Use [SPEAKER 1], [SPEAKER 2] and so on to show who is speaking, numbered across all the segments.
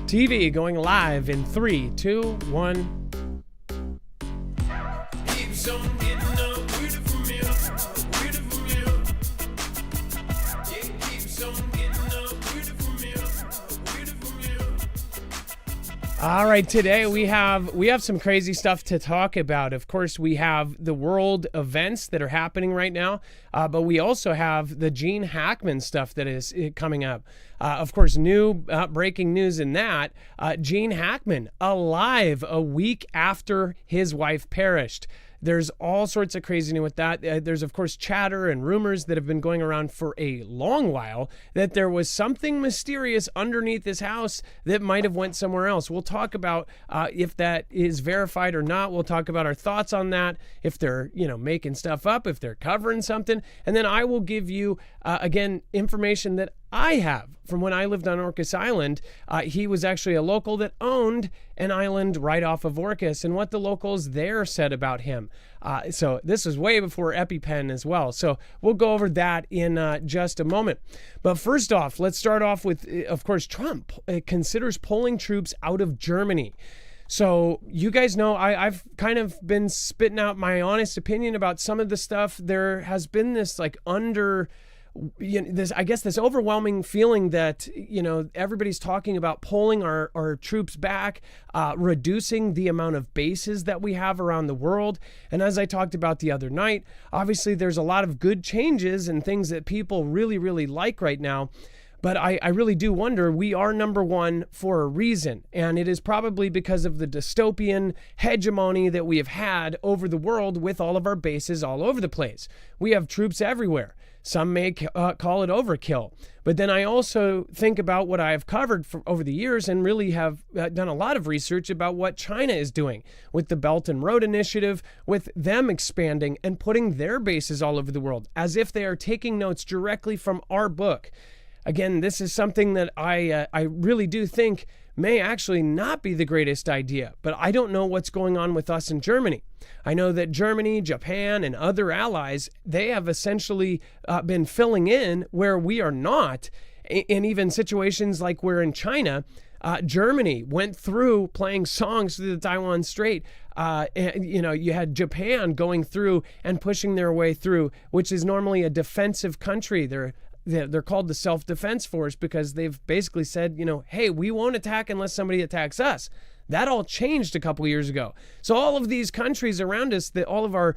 [SPEAKER 1] TV going live in 3, 2, 1. All right, today we have some crazy stuff to talk about. Of course, we have the world events that are happening right now, but we also have the Gene Hackman stuff that is coming up. Of course, new breaking news in that, Gene Hackman alive a week after his wife perished. There's all sorts of craziness with that. There's, of course, chatter and rumors that have been going around for a long while that there was something mysterious underneath this house that might have went somewhere else. We'll talk about if that is verified or not. We'll talk about our thoughts on that, if they're, making stuff up, if they're covering something. And then I will give you, again, information that I have from when I lived on Orcas Island. He was actually a local that owned an island right off of Orcas, and what the locals there said about him. So this was way before EpiPen as well. So we'll go over that in just a moment. But first off, let's start off with, of course, Trump considers pulling troops out of Germany. So you guys know I've kind of been spitting out my honest opinion about some of the stuff. There has been this this overwhelming feeling that, everybody's talking about pulling our troops back, reducing the amount of bases that we have around the world. And as I talked about the other night, obviously there's a lot of good changes and things that people really, really like right now. But I really do wonder, we are number one for a reason. And it is probably because of the dystopian hegemony that we have had over the world with all of our bases all over the place. We have troops everywhere. Some may call it overkill. But then I also think about what I have covered over the years and really have done a lot of research about what China is doing with the Belt and Road Initiative, with them expanding and putting their bases all over the world as if they are taking notes directly from our book. Again, this is something that I really do think may actually not be the greatest idea, but I don't know what's going on with us in Germany. I know that Germany, Japan, and other allies, they have essentially been filling in where we are not. And even situations like where in China, Germany went through playing songs through the Taiwan Strait. You had Japan going through and pushing their way through, which is normally a defensive country. They're called the Self-Defense Force because they've basically said, hey, we won't attack unless somebody attacks us. That all changed a couple years ago. So all of these countries around us, all of our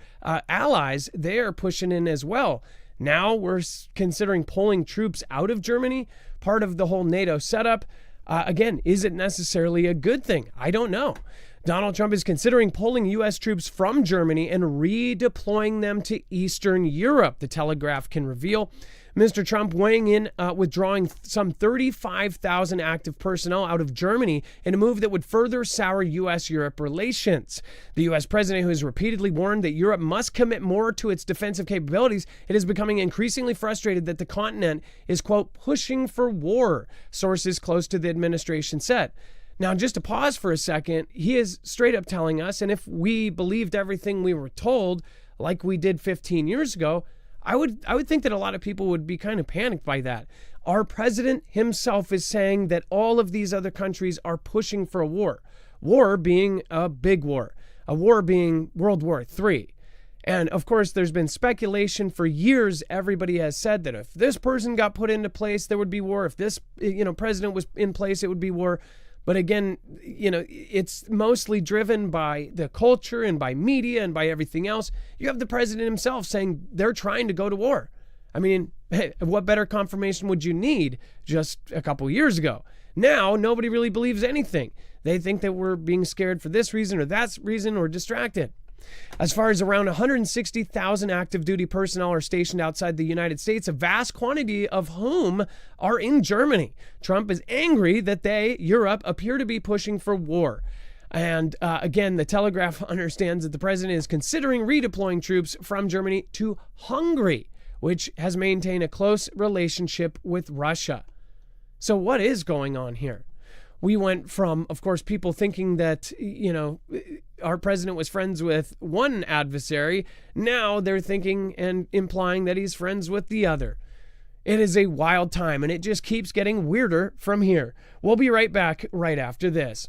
[SPEAKER 1] allies, they are pushing in as well. Now we're considering pulling troops out of Germany, part of the whole NATO setup. Again, is it necessarily a good thing? I don't know. Donald Trump is considering pulling U.S. troops from Germany and redeploying them to Eastern Europe, the Telegraph can reveal. Mr. Trump weighing in, withdrawing some 35,000 active personnel out of Germany in a move that would further sour U.S.-Europe relations. The U.S. president, who has repeatedly warned that Europe must commit more to its defensive capabilities, it is becoming increasingly frustrated that the continent is, quote, pushing for war, sources close to the administration said. Now, just to pause for a second, he is straight up telling us, and if we believed everything we were told, like we did 15 years ago, I would think that a lot of people would be kind of panicked by that. Our president himself is saying that all of these other countries are pushing for a war. War being a big war. A war being World War III. And of course, there's been speculation for years. Everybody has said that if this person got put into place, there would be war. If this, president was in place, it would be war. But again, it's mostly driven by the culture and by media and by everything else. You have the president himself saying they're trying to go to war. I mean, what better confirmation would you need just a couple years ago? Now, nobody really believes anything. They think that we're being scared for this reason or that reason or distracted. As far as around 160,000 active duty personnel are stationed outside the United States, a vast quantity of whom are in Germany. Trump is angry that Europe, appear to be pushing for war. And again, the Telegraph understands that the president is considering redeploying troops from Germany to Hungary, which has maintained a close relationship with Russia. So what is going on here? We went from, of course, people thinking that, our president was friends with one adversary. Now they're thinking and implying that he's friends with the other. It is a wild time, and it just keeps getting weirder from here. We'll be right back right after this.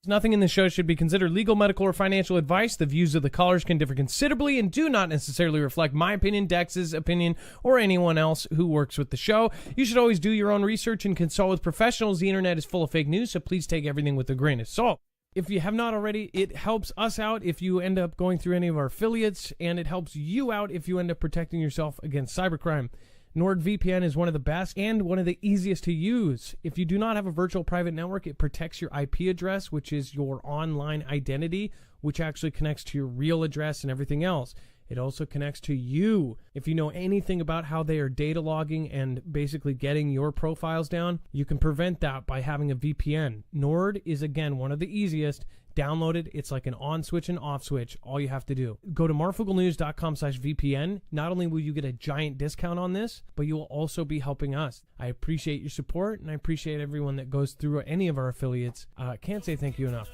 [SPEAKER 1] Nothing in this show should be considered legal, medical, or financial advice. The views of the callers can differ considerably and do not necessarily reflect my opinion, Dex's opinion, or anyone else who works with the show. You should always do your own research and consult with professionals. The internet is full of fake news, so please take everything with a grain of salt. If you have not already, it helps us out if you end up going through any of our affiliates, and it helps you out if you end up protecting yourself against cybercrime. NordVPN is one of the best and one of the easiest to use. If you do not have a virtual private network, it protects your IP address, which is your online identity, which actually connects to your real address and everything else. It also connects to you. If you know anything about how they are data logging and basically getting your profiles down, you can prevent that by having a VPN. Nord is, again, one of the easiest. Download it. It's like an on switch and off switch. All you have to do. Go to marfooglenews.com/VPN. Not only will you get a giant discount on this, but you will also be helping us. I appreciate your support, and I appreciate everyone that goes through any of our affiliates. Can't say thank you enough.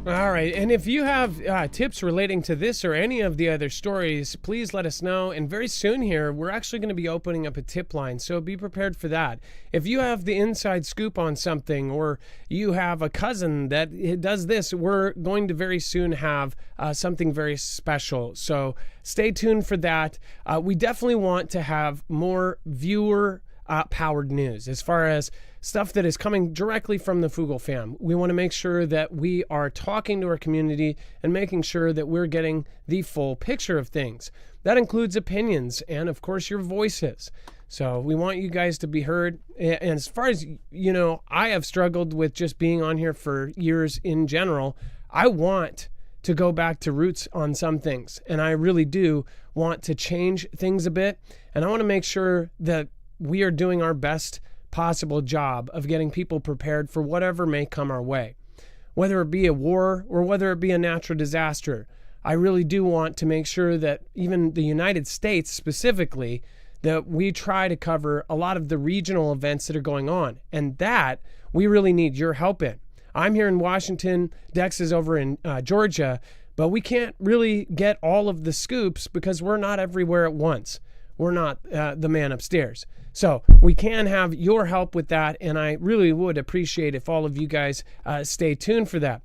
[SPEAKER 1] All right, and if you have tips relating to this or any of the other stories, please let us know. And very soon here, we're actually going to be opening up a tip line, so be prepared for that. If you have the inside scoop on something, or you have a cousin that does this, we're going to very soon have something very special. So stay tuned for that. We definitely want to have more viewer-powered news as far as stuff that is coming directly from the Fugel fam. We want to make sure that we are talking to our community and making sure that we're getting the full picture of things. That includes opinions and, of course, your voices. So we want you guys to be heard. And as far as, you know, I have struggled with just being on here for years in general. I want to go back to roots on some things, and I really do want to change things a bit. And I want to make sure that we are doing our best possible job of getting people prepared for whatever may come our way, whether it be a war or whether it be a natural disaster. I really do want to make sure that even the United States specifically, that we try to cover a lot of the regional events that are going on, and that we really need your help in. I'm here in Washington, Dex is over in Georgia, but we can't really get all of the scoops because we're not everywhere at once. We're not the man upstairs. So we can have your help with that, and I really would appreciate if all of you guys stay tuned for that.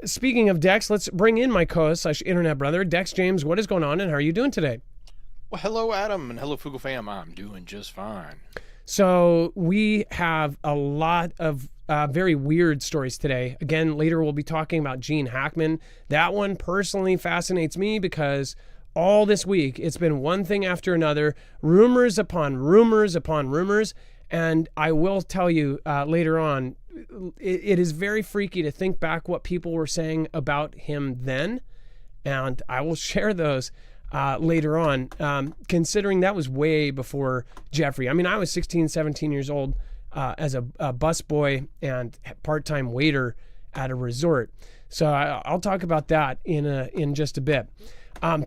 [SPEAKER 1] Speaking of Dex, let's bring in my co-host / internet brother, Dex James. What is going on, and how are you doing today?
[SPEAKER 2] Well, hello, Adam, and hello, Fugel fam. I'm doing just fine.
[SPEAKER 1] So we have a lot of very weird stories today. Again, later we'll be talking about Gene Hackman. That one personally fascinates me because all this week, it's been one thing after another, rumors upon rumors upon rumors. And I will tell you later on, it is very freaky to think back what people were saying about him then. And I will share those later on, considering that was way before Jeffrey. I mean, I was 16, 17 years old as a busboy and part-time waiter at a resort. So I'll talk about that in just a bit.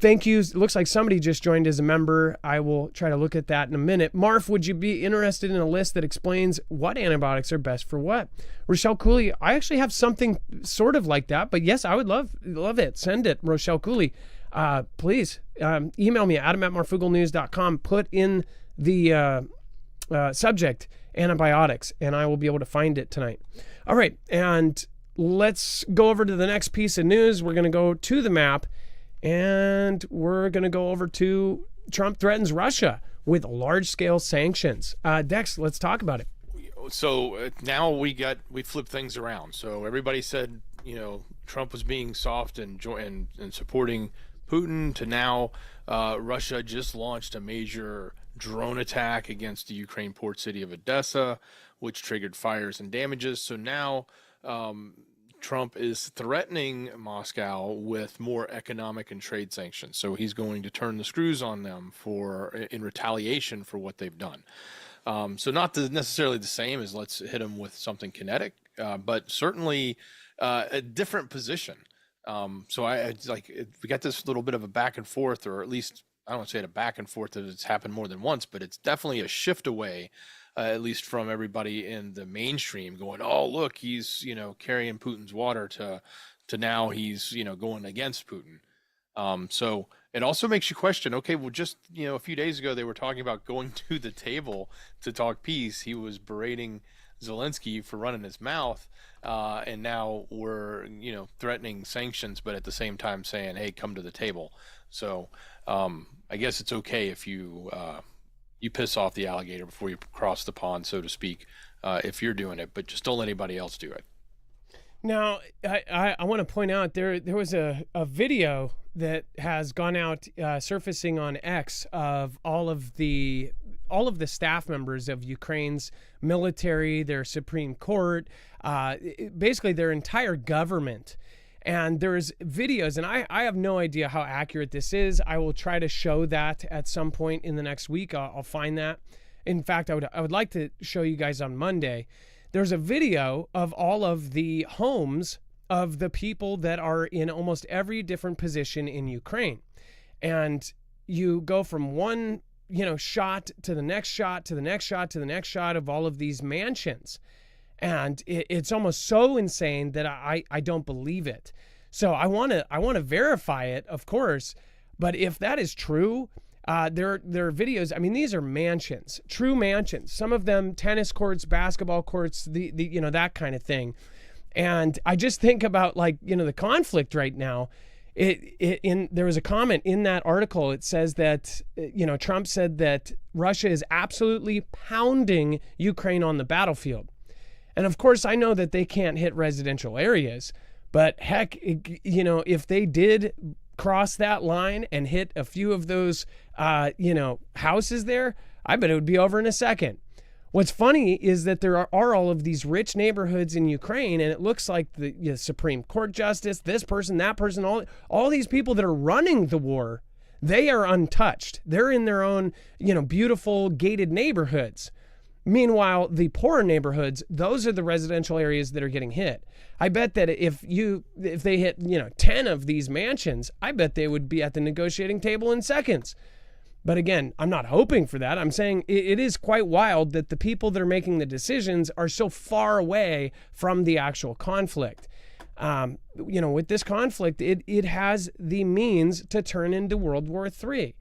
[SPEAKER 1] Thank you. It looks like somebody just joined as a member. I will try to look at that in a minute. Marf, would you be interested in a list that explains what antibiotics are best for what? Rochelle Cooley, I actually have something sort of like that, but yes, I would love it. Send it, Rochelle Cooley. Please email me, adam@marfooglenews.com. Put in the subject, antibiotics, and I will be able to find it tonight. All right, and let's go over to the next piece of news. We're going to go to the map. And we're going to go over to Trump threatens Russia with large-scale sanctions. Dex, let's talk about it.
[SPEAKER 2] So now we flipped things around. So everybody said, Trump was being soft and supporting Putin, to now Russia just launched a major drone attack against the Ukraine port city of Odessa, which triggered fires and damages. So now Trump is threatening Moscow with more economic and trade sanctions. So he's going to turn the screws on them in retaliation for what they've done. So not necessarily the same as let's hit him with something kinetic, but certainly a different position. So it's like we got this little bit of a back and forth, or at least I don't want to say it a back and forth that it's happened more than once, but it's definitely a shift away, at least from everybody in the mainstream going, oh, look, he's, carrying Putin's water to now he's, going against Putin. So it also makes you question, okay, well, just, a few days ago, they were talking about going to the table to talk peace. He was berating Zelensky for running his mouth. And now we're, threatening sanctions, but at the same time saying, hey, come to the table. So I guess it's okay if you piss off the alligator before you cross the pond, so to speak, if you're doing it, but just don't let anybody else do it.
[SPEAKER 1] Now, I want to point out there was a video that has gone out surfacing on X of all of the staff members of Ukraine's military, their Supreme Court, basically their entire government. And there's videos, and I have no idea how accurate this is. I will try to show that at some point in the next week. I'll find that. In fact, I would like to show you guys on Monday. There's a video of all of the homes of the people that are in almost every different position in Ukraine. And you go from one, shot to the next shot, to the next shot, to the next shot of all of these mansions. And it's almost so insane that I don't believe it. So I want to verify it, of course. But if that is true, there are videos. I mean, these are mansions, true mansions. Some of them tennis courts, basketball courts, the that kind of thing. And I just think about the conflict right now. There was a comment in that article. It says that Trump said that Russia is absolutely pounding Ukraine on the battlefield. And of course, I know that they can't hit residential areas, but heck, if they did cross that line and hit a few of those, houses there, I bet it would be over in a second. What's funny is that there are all of these rich neighborhoods in Ukraine, and it looks like the Supreme Court justice, this person, that person, all these people that are running the war, they are untouched. They're in their own, beautiful gated neighborhoods. Meanwhile, the poorer neighborhoods, those are the residential areas that are getting hit. I bet that if they hit, 10 of these mansions, I bet they would be at the negotiating table in seconds. But again, I'm not hoping for that. I'm saying it is quite wild that the people that are making the decisions are so far away from the actual conflict. With this conflict, it has the means to turn into World War III.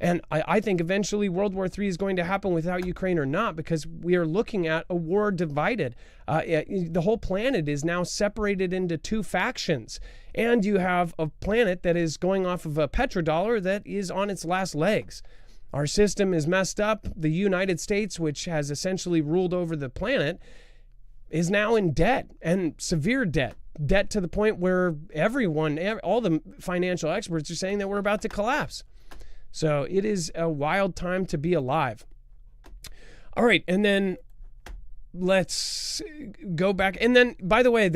[SPEAKER 1] And I think eventually World War III is going to happen without Ukraine or not, because we are looking at a war divided. The whole planet is now separated into two factions. And you have a planet that is going off of a petrodollar that is on its last legs. Our system is messed up. The United States, which has essentially ruled over the planet, is now in debt, and severe debt. Debt to the point where all the financial experts are saying that we're about to collapse. So it is a wild time to be alive. All right, and then let's go back. And then, by the way,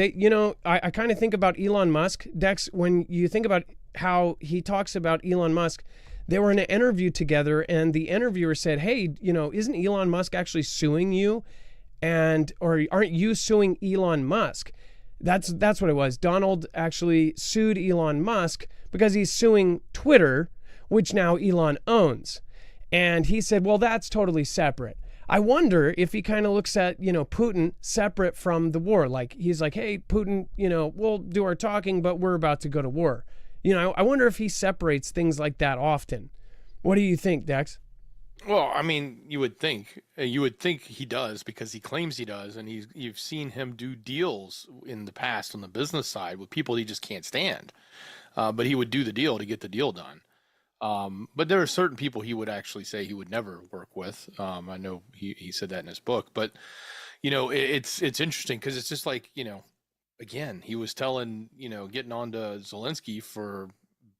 [SPEAKER 1] I kind of think about Elon Musk. Dex, when you think about how he talks about Elon Musk, they were in an interview together, and the interviewer said, hey, isn't Elon Musk actually suing you? Or aren't you suing Elon Musk? That's what it was. Donald actually sued Elon Musk because he's suing Twitter, which now Elon owns. And he said, well, that's totally separate. I wonder if he kind of looks at, Putin separate from the war. Like, he's like, hey, Putin, we'll do our talking, but we're about to go to war. I wonder if he separates things like that often. What do you think, Dex?
[SPEAKER 2] Well, I mean, you would think he does, because he claims he does. And you've seen him do deals in the past on the business side with people he just can't stand. But he would do the deal to get the deal done. But there are certain people he would actually say he would never work with. I know he said that in his book, but it's interesting because it's just like, again, he was telling, getting on to Zelensky for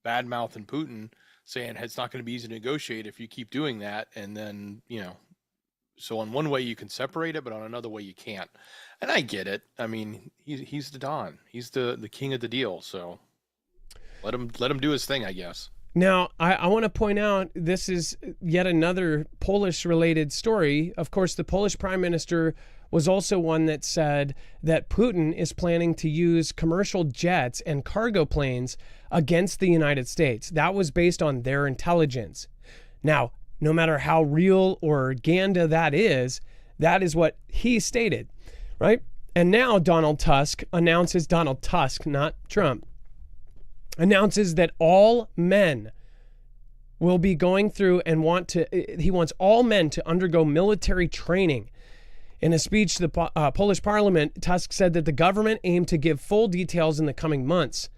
[SPEAKER 2] bad mouthing Putin, saying it's not going to be easy to negotiate if you keep doing that. And then, so on one way you can separate it, but on another way you can't. And I get it. I mean, he's the Don, he's the king of the deal. So let him do his thing, I guess.
[SPEAKER 1] Now, I want to point out this is yet another Polish-related story. Of course, the Polish prime minister was also one that said that Putin is planning to use commercial jets and cargo planes against the United States. That was based on their intelligence. Now, no matter how real or ganda that is what he stated, right? And now Donald Tusk, not Trump, announces that all men will be going through and he wants all men to undergo military training. In a speech to the Polish parliament, Tusk said that the government aimed to give full details in the coming months.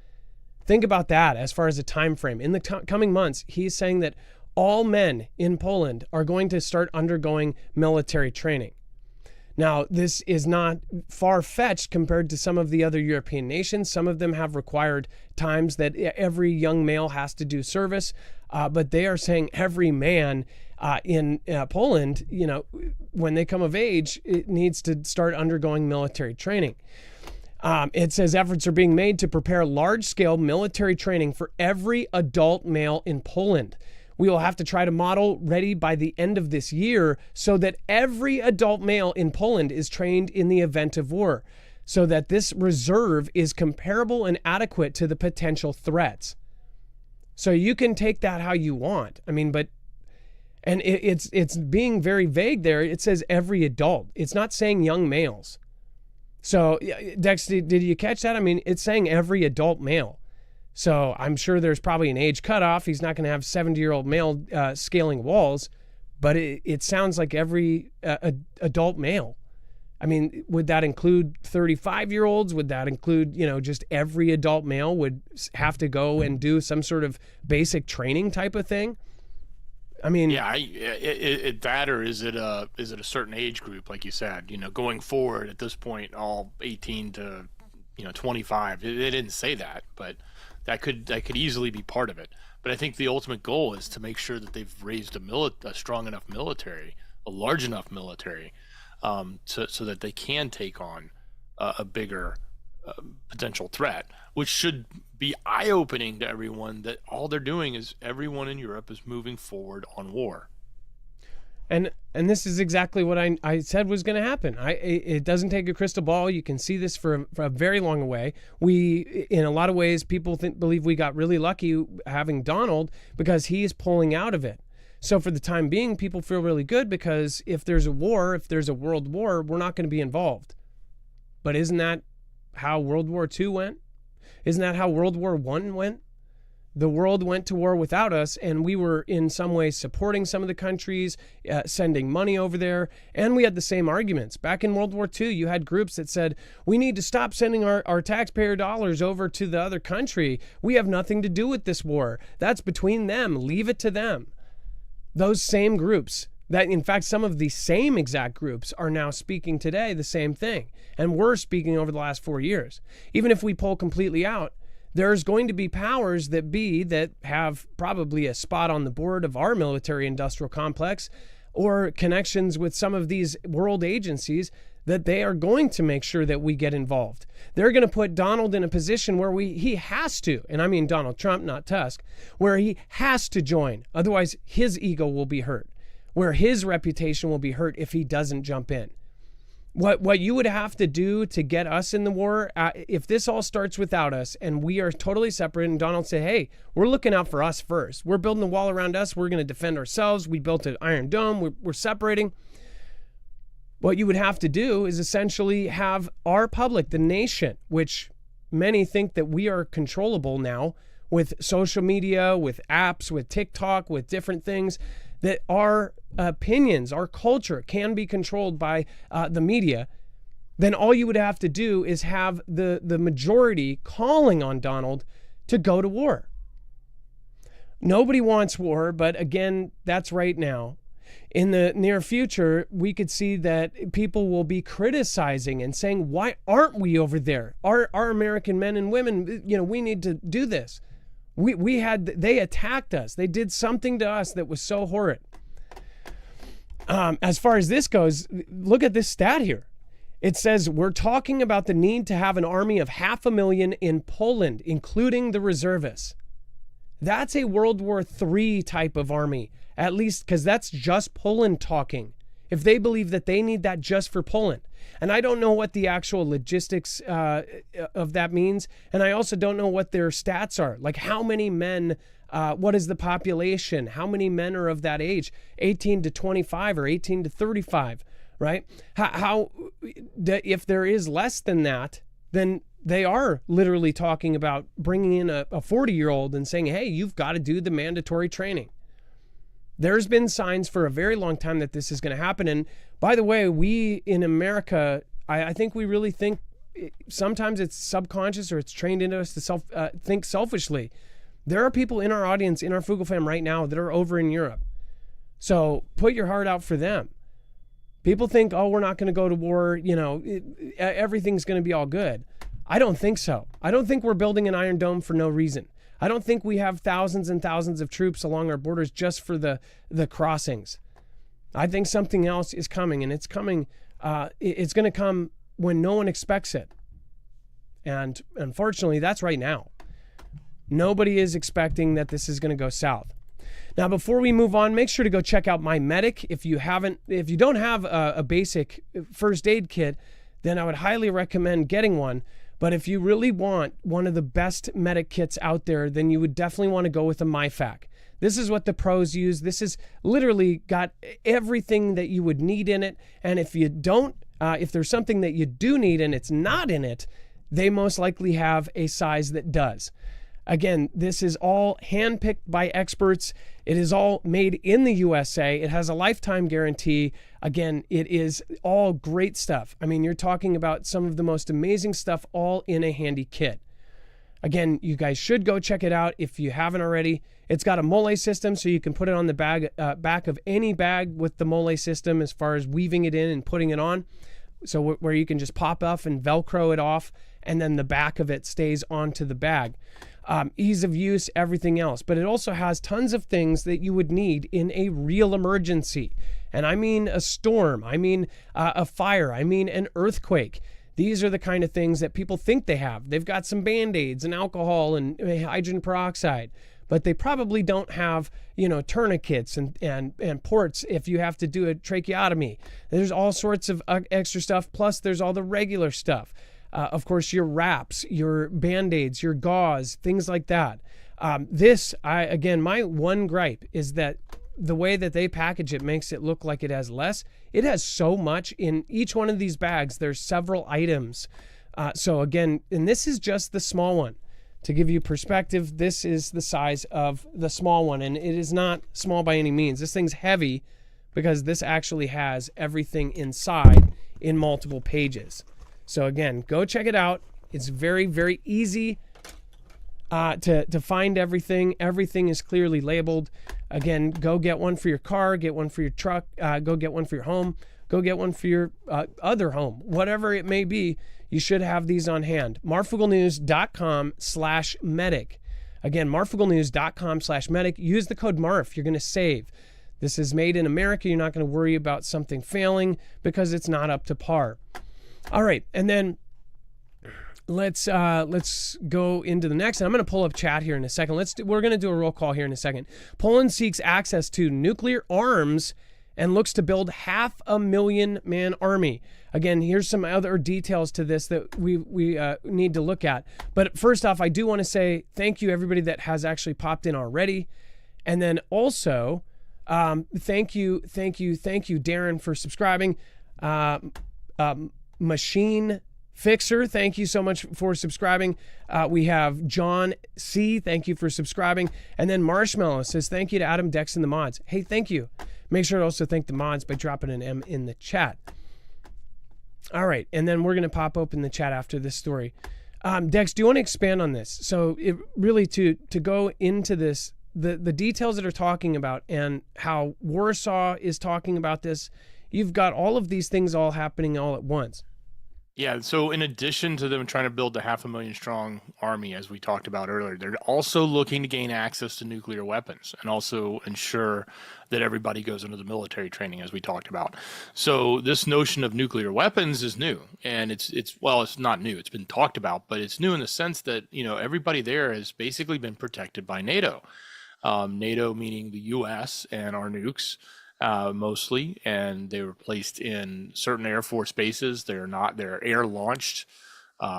[SPEAKER 1] Think about that as far as a time frame. In the coming months, he's saying that all men in Poland are going to start undergoing military training. Now, this is not far-fetched compared to some of the other European nations. Some of them have required times that every young male has to do service, but they are saying every man in Poland, when they come of age, it needs to start undergoing military training. It says efforts are being made to prepare large-scale military training for every adult male in Poland. We will have to try to model ready by the end of this year so that every adult male in Poland is trained in the event of war, so that this reserve is comparable and adequate to the potential threats. So you can take that how you want. And it's being very vague there. It says every adult. It's not saying young males. So, Dex, did you catch that? It's saying every adult male. So I'm sure there's probably an age cutoff. He's not going to have 70-year-old male scaling walls, but it sounds like every adult male. Would that include 35-year-olds? Would that include, just every adult male would have to go and do some sort of basic training type of thing?
[SPEAKER 2] That, or is it a certain age group, like you said? Going forward at this point, all 18 to 25. They didn't say that, but that could easily be part of it. But I think the ultimate goal is to make sure that they've raised a strong enough military, a large enough military, so that they can take on a bigger potential threat, which should be eye-opening to everyone, that all they're doing is everyone in Europe is moving forward on war.
[SPEAKER 1] And this is exactly what I said was going to happen. It doesn't take a crystal ball. You can see this for a very long way. We, in a lot of ways, people believe we got really lucky having Donald because he is pulling out of it. So for the time being, people feel really good because if there's a world war, we're not going to be involved. But isn't that how World War II went? Isn't that how World War I went? The world went to war without us, and we were in some ways supporting some of the countries, sending money over there, and we had the same arguments. Back in World War II, you had groups that said, we need to stop sending our taxpayer dollars over to the other country. We have nothing to do with this war. That's between them. Leave it to them. Those same groups, that in fact some of the same exact groups are now speaking today the same thing, and were speaking over the last 4 years. Even if we pull completely out, there's going to be powers that have probably a spot on the board of our military industrial complex or connections with some of these world agencies that they are going to make sure that we get involved. They're going to put Donald in a position where he has to, and I mean Donald Trump, not Tusk, where he has to join. Otherwise, his ego will be hurt, where his reputation will be hurt if he doesn't jump in. What you would have to do to get us in the war, if this all starts without us and we are totally separate, and Donald said, hey, we're looking out for us first. We're building a wall around us. We're going to defend ourselves. We built an Iron Dome. We're separating. What you would have to do is essentially have our public, the nation, which many think that we are controllable now with social media, with apps, with TikTok, with different things, that our opinions, our culture can be controlled by the media, then all you would have to do is have the majority calling on Donald to go to war. Nobody wants war, but again, that's right now. In the near future, we could see that people will be criticizing and saying, why aren't we over there? Our American men and women, we need to do this. They attacked us. They did something to us that was so horrid. As far as this goes, look at this stat here. It says we're talking about the need to have an army of 500,000 in Poland, including the reservists. That's a World War III type of army, at least, because that's just Poland talking. If they believe that they need that just for Poland. And I don't know what the actual logistics of that means. And I also don't know what their stats are. Like how many men, what is the population? How many men are of that age? 18 to 25 or 18 to 35, right? If there is less than that, then they are literally talking about bringing in a 40-year-old and saying, hey, you've got to do the mandatory training. There's been signs for a very long time that this is going to happen. And by the way, we in America, I think we really think sometimes it's subconscious or it's trained into us to think selfishly. There are people in our audience, in our Fugel fam right now that are over in Europe. So put your heart out for them. People think, oh, we're not going to go to war. Everything's going to be all good. I don't think so. I don't think we're building an Iron Dome for no reason. I don't think we have thousands and thousands of troops along our borders just for the crossings. I think something else is coming, and it's coming. It's going to come when no one expects it. And unfortunately, that's right now. Nobody is expecting that this is going to go south. Now, before we move on, make sure to go check out My Medic. If you don't have a basic first aid kit, then I would highly recommend getting one. But if you really want one of the best medic kits out there, then you would definitely want to go with a MyFac. This is what the pros use. This is literally got everything that you would need in it. And if you don't, if there's something that you do need and it's not in it, they most likely have a size that does. Again, this is all handpicked by experts. It is all made in the USA. It has a lifetime guarantee. Again, it is all great stuff. I mean, you're talking about some of the most amazing stuff all in a handy kit. Again, you guys should go check it out if you haven't already. It's got a mole system, so you can put it on the back of any bag with the mole system as far as weaving it in and putting it on. So where you can just pop off and Velcro it off, and then the back of it stays onto the bag. Ease of use, everything else. But it also has tons of things that you would need in a real emergency. And I mean a storm. I mean a fire. I mean an earthquake. These are the kind of things that people think they have. They've got some Band-Aids and alcohol and hydrogen peroxide. But they probably don't have, tourniquets and ports if you have to do a tracheotomy. There's all sorts of extra stuff. Plus, there's all the regular stuff. Of course, your wraps, your Band-Aids, your gauze, things like that. My one gripe is that the way that they package it makes it look like it has less. It has so much. In each one of these bags, there's several items. And this is just the small one. To give you perspective, this is the size of the small one, and it is not small by any means. This thing's heavy because this actually has everything inside in multiple pages. So again, go check it out. It's very, very easy to find everything. Everything is clearly labeled. Again, go get one for your car, get one for your truck, go get one for your home, go get one for your other home. Whatever it may be, you should have these on hand. Marfugglenews.com/medic. Again, marfugglenews.com/medic. Use the code MARF. You're going to save. This is made in America. You're not going to worry about something failing because it's not up to par. All right, and then let's go into the next. And I'm going to pull up chat here in a second. We're going to do a roll call here in a second. Poland seeks access to nuclear arms and looks to build 500,000-man army. Again, here's some other details to this that we need to look at. But first off, I do want to say thank you everybody that has actually popped in already, and then also thank you, Darren, for subscribing. Machine Fixer, thank you so much for subscribing. We have John C, thank you for subscribing. And then Marshmallow says, thank you to Adam, Dex, and the mods. Hey, thank you. Make sure to also thank the mods by dropping an M in the chat. All right, and then we're going to pop open the chat after this story. Dex, do you want to expand on this? So it really to go into this, the details that are talking about and how Warsaw is talking about this. You've got all of these things all happening all at once.
[SPEAKER 2] Yeah, so in addition to them trying to build the 500,000 strong army, as we talked about earlier, they're also looking to gain access to nuclear weapons and also ensure that everybody goes into the military training, as we talked about. So this notion of nuclear weapons is new, and it's not new. It's been talked about, but it's new in the sense that, everybody there has basically been protected by NATO. NATO meaning the U.S. and our nukes. Mostly, and they were placed in certain Air Force bases. They're air launched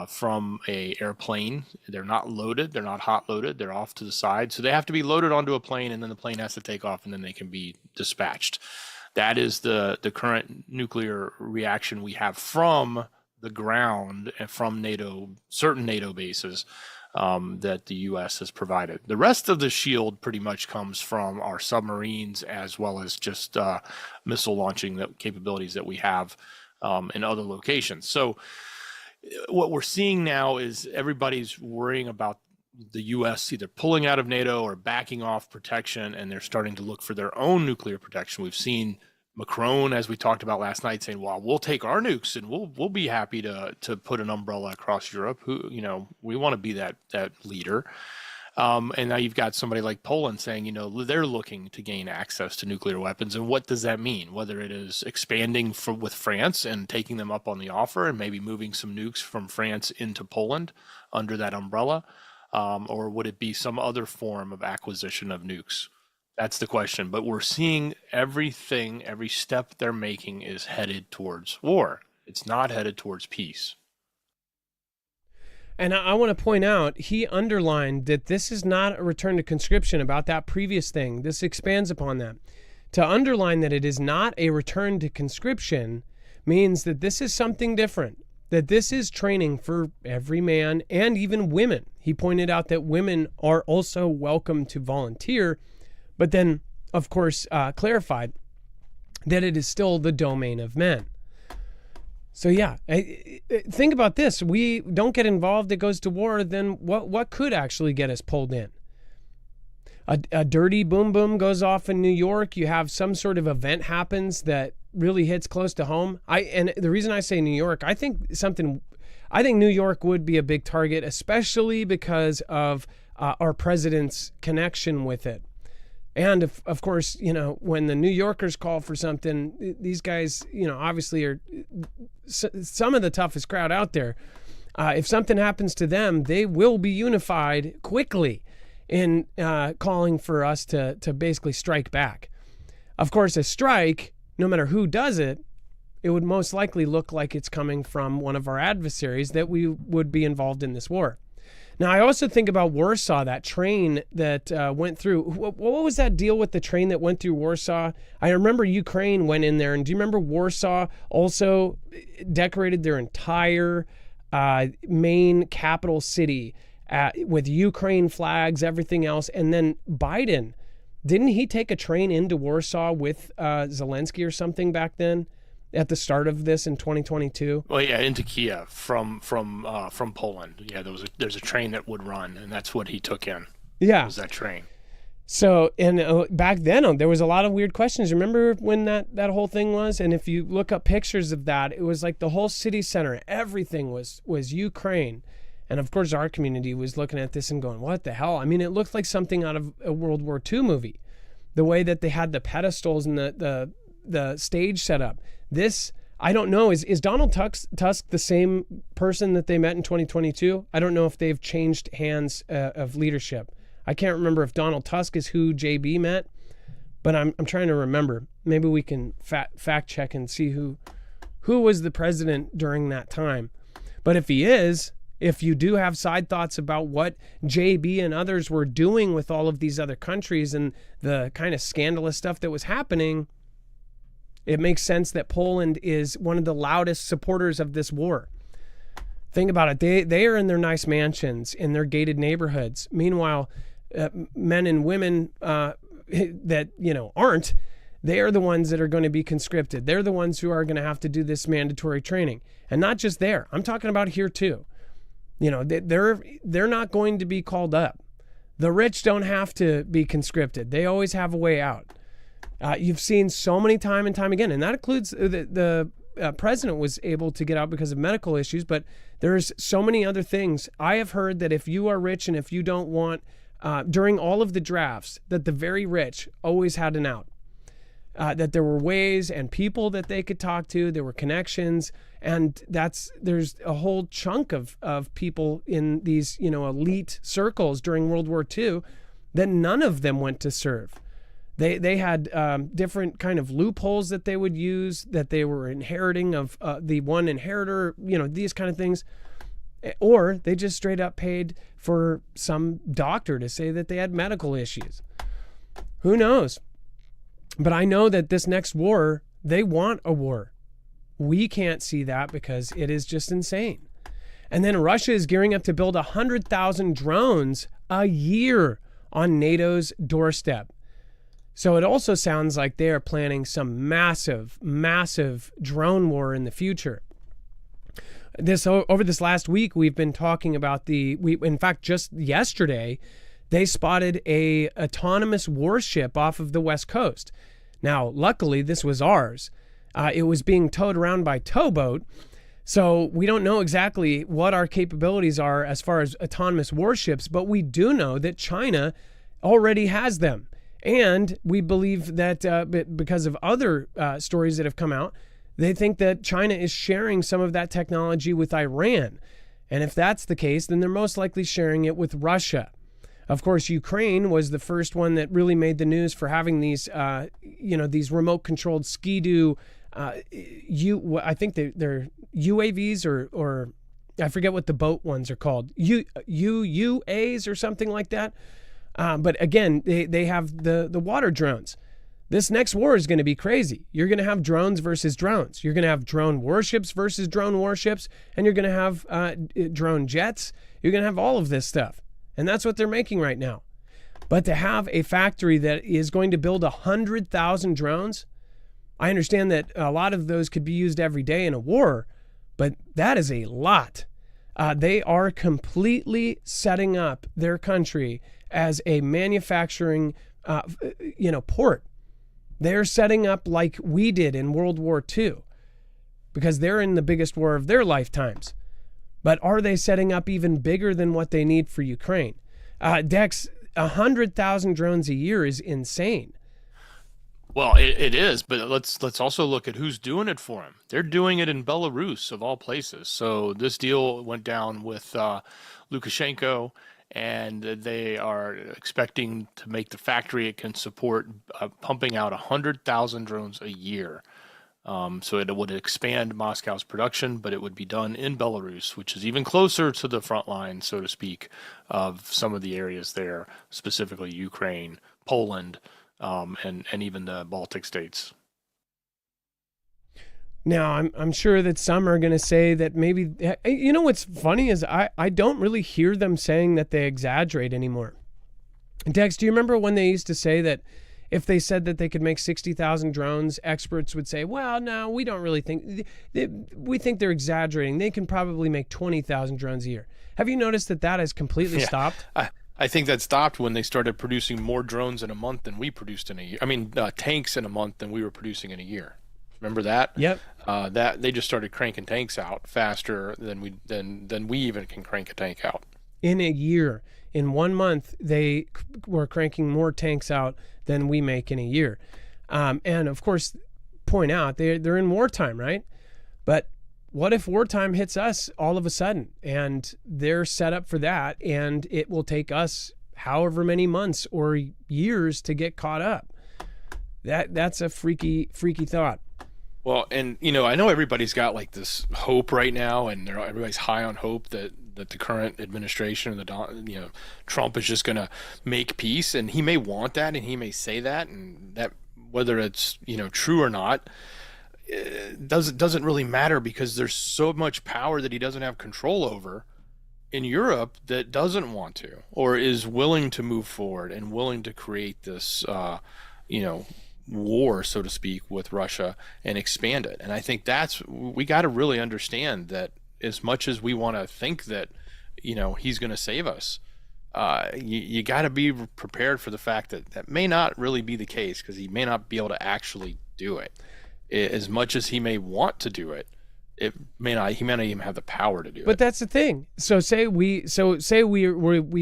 [SPEAKER 2] from a airplane. They're not loaded. They're not hot loaded. They're off to the side. So they have to be loaded onto a plane, and then the plane has to take off, and then they can be dispatched. That is the current nuclear reaction we have from the ground and from certain NATO bases. That the U.S. has provided. The rest of the shield pretty much comes from our submarines, as well as just missile launching capabilities that we have in other locations. So what we're seeing now is everybody's worrying about the U.S. either pulling out of NATO or backing off protection, and they're starting to look for their own nuclear protection. We've seen Macron, as we talked about last night, saying, "Well, we'll take our nukes and we'll be happy to put an umbrella across Europe. We want to be that leader." And now you've got somebody like Poland saying, they're looking to gain access to nuclear weapons. And what does that mean? Whether it is expanding with France and taking them up on the offer and maybe moving some nukes from France into Poland under that umbrella, or would it be some other form of acquisition of nukes? That's the question. But we're seeing every step they're making is headed towards war. It's not headed towards peace.
[SPEAKER 1] And I want to point out, he underlined that this is not a return to conscription about that previous thing. This expands upon that. To underline that it is not a return to conscription means that this is something different, that this is training for every man and even women. He pointed out that women are also welcome to volunteer, but then, of course, clarified that it is still the domain of men. So yeah, think about this. We don't get involved, it goes to war, then what could actually get us pulled in? A dirty boom boom goes off in New York. You have some sort of event happens that really hits close to home. And the reason I say New York, I think New York would be a big target, especially because of our president's connection with it. And of course, when the New Yorkers call for something, these guys, obviously are some of the toughest crowd out there. If something happens to them, they will be unified quickly in calling for us to basically strike back. Of course, a strike, no matter who does it, it would most likely look like it's coming from one of our adversaries that we would be involved in this war. Now, I also think about Warsaw, that train that went through. What was that deal with the train that went through Warsaw? I remember Ukraine went in there. And do you remember Warsaw also decorated their entire main capital city with Ukraine flags, everything else? And then Biden, didn't he take a train into Warsaw with Zelensky or something back then? At the start of this in 2022?
[SPEAKER 2] Well, yeah, into Kiev from Poland. Yeah, there's a train that would run, and that's what he took in.
[SPEAKER 1] Yeah,
[SPEAKER 2] was that train.
[SPEAKER 1] So, and back then there was a lot of weird questions. Remember when that whole thing was? And if you look up pictures of that, it was like the whole city center, everything was Ukraine. And of course, our community was looking at this and going, "What the hell?" I mean, it looked like something out of a World War II movie. The way that they had the pedestals and the stage set up. This, I don't know, is Donald Tusk the same person that they met in 2022? I don't know if they've changed hands of leadership. I can't remember if Donald Tusk is who JB met, but I'm trying to remember. Maybe we can fact check and see who was the president during that time. But if he is, if you do have side thoughts about what JB and others were doing with all of these other countries and the kind of scandalous stuff that was happening, it makes sense that Poland is one of the loudest supporters of this war. Think about it. They are in their nice mansions, in their gated neighborhoods. Meanwhile, men and women that aren't, they are the ones that are going to be conscripted. They're the ones who are going to have to do this mandatory training. And not just there. I'm talking about here too. They're not going to be called up. The rich don't have to be conscripted. They always have a way out. You've seen so many time and time again, and that includes the president was able to get out because of medical issues, but there's so many other things. I have heard that if you are rich and if you don't want, during all of the drafts, that the very rich always had an out. That there were ways and people that they could talk to, there were connections, and there's a whole chunk of people in these, elite circles during World War II that none of them went to serve. They had different kind of loopholes that they would use, that they were inheriting of the one inheritor, these kind of things. Or they just straight up paid for some doctor to say that they had medical issues. Who knows? But I know that this next war, they want a war. We can't see that because it is just insane. And then Russia is gearing up to build 100,000 drones a year on NATO's doorstep. So it also sounds like they are planning some massive, massive drone war in the future. Over this last week, we've been talking about in fact, just yesterday, they spotted a autonomous warship off of the West Coast. Now, luckily, this was ours. It was being towed around by towboat, so we don't know exactly what our capabilities are as far as autonomous warships, but we do know that China already has them. And we believe that because of other stories that have come out, they think that China is sharing some of that technology with Iran. And if that's the case, then they're most likely sharing it with Russia. Of course, Ukraine was the first one that really made the news for having these, these remote-controlled Ski-Doo. I think they're UAVs or I forget what the boat ones are called. UAs or something like that. But again, they have the water drones. This next war is going to be crazy. You're going to have drones versus drones. You're going to have drone warships versus drone warships, and you're going to have drone jets. You're going to have all of this stuff. And that's what they're making right now. But to have a factory that is going to build 100,000 drones, I understand that a lot of those could be used every day in a war, but that is a lot. They are completely setting up their country as a manufacturing, port. They're setting up like we did in World War II because they're in the biggest war of their lifetimes. But are they setting up even bigger than what they need for Ukraine? Dex, 100,000 drones a year is insane.
[SPEAKER 2] Well, it is, but let's also look at who's doing it for them. They're doing it in Belarus, of all places. So this deal went down with Lukashenko, and they are expecting to make the factory it can support pumping out 100,000 drones a year. So it would expand Moscow's production, but it would be done in Belarus, which is even closer to the front line, so to speak, of some of the areas there, specifically Ukraine, Poland, and even the Baltic states.
[SPEAKER 1] Now, I'm sure that some are going to say that maybe, what's funny is I don't really hear them saying that they exaggerate anymore. Dex, do you remember when they used to say that if they said that they could make 60,000 drones, experts would say, well, no, we don't really think, we think they're exaggerating. They can probably make 20,000 drones a year. Have you noticed that has completely stopped?
[SPEAKER 2] I think that stopped when they started producing more drones in a month than we produced in a year. I mean, tanks in a month than we were producing in a year. Remember that?
[SPEAKER 1] Yep.
[SPEAKER 2] That they just started cranking tanks out faster than we even can crank a tank out.
[SPEAKER 1] In a year, in 1 month, they were cranking more tanks out than we make in a year. And of course, point out they're in wartime, right? But what if wartime hits us all of a sudden and they're set up for that, and it will take us however many months or years to get caught up? That's a freaky thought.
[SPEAKER 2] Well, and I know everybody's got like this hope right now, and everybody's high on hope that the current administration, Trump is just going to make peace, and he may want that, and he may say that, and that whether it's true or not, it doesn't really matter, because there's so much power that he doesn't have control over in Europe that doesn't want to, or is willing to move forward and willing to create this war, so to speak, with Russia and expand it. And I think we got to really understand that, as much as we want to think that he's going to save us, you got to be prepared for the fact that may not really be the case, because he may not be able to actually do it. As much as he may want to do it, he may not even have the power to do
[SPEAKER 1] But
[SPEAKER 2] it.
[SPEAKER 1] that's the thing. So say we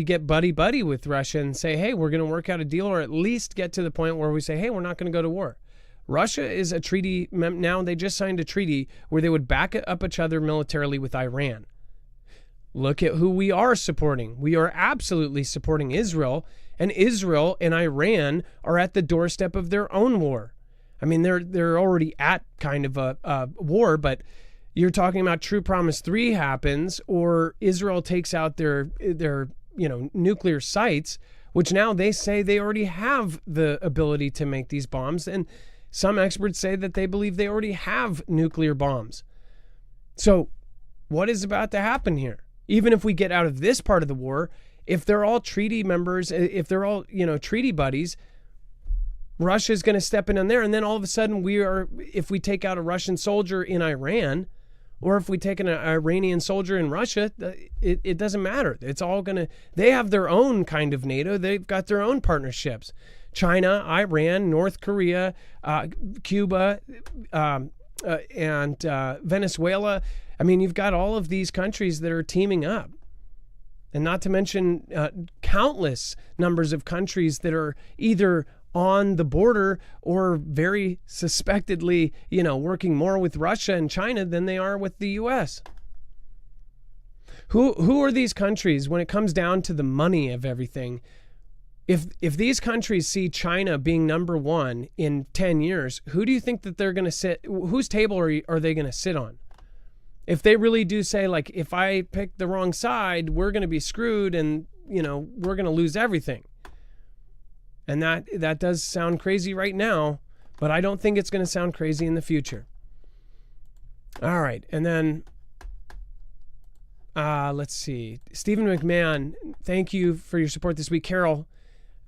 [SPEAKER 1] get buddy with Russia and say, hey, we're going to work out a deal, or at least get to the point where we say, hey, we're not going to go to war. Russia is a treaty now. They just signed a treaty where they would back up each other militarily with Iran. Look at who we are supporting. We are absolutely supporting Israel, and Israel and Iran are at the doorstep of their own war. I mean, they're already at kind of a war, but you're talking about True Promise 3 happens, or Israel takes out their nuclear sites, which now they say they already have the ability to make these bombs, and some experts say that they believe they already have nuclear bombs. So what is about to happen here? Even if we get out of this part of the war, if they're all treaty members, if they're all, treaty buddies, Russia's going to step in on there. And then all of a sudden if we take out a Russian soldier in Iran, or if we take an Iranian soldier in Russia, it doesn't matter. It's all they have their own kind of NATO. They've got their own partnerships. China, Iran, North Korea, Cuba, and Venezuela. I mean, you've got all of these countries that are teaming up. And not to mention countless numbers of countries that are either on the border or very suspectedly, working more with Russia and China than they are with the U.S. Who are these countries when it comes down to the money of everything? If these countries see China being number one in 10 years, who do you think that they're going to sit? Whose table are they going to sit on? If they really do say, like, if I pick the wrong side, we're going to be screwed, and we're going to lose everything. And that does sound crazy right now, but I don't think it's going to sound crazy in the future. All right, and then let's see. Stephen McMahon, thank you for your support this week. Carol,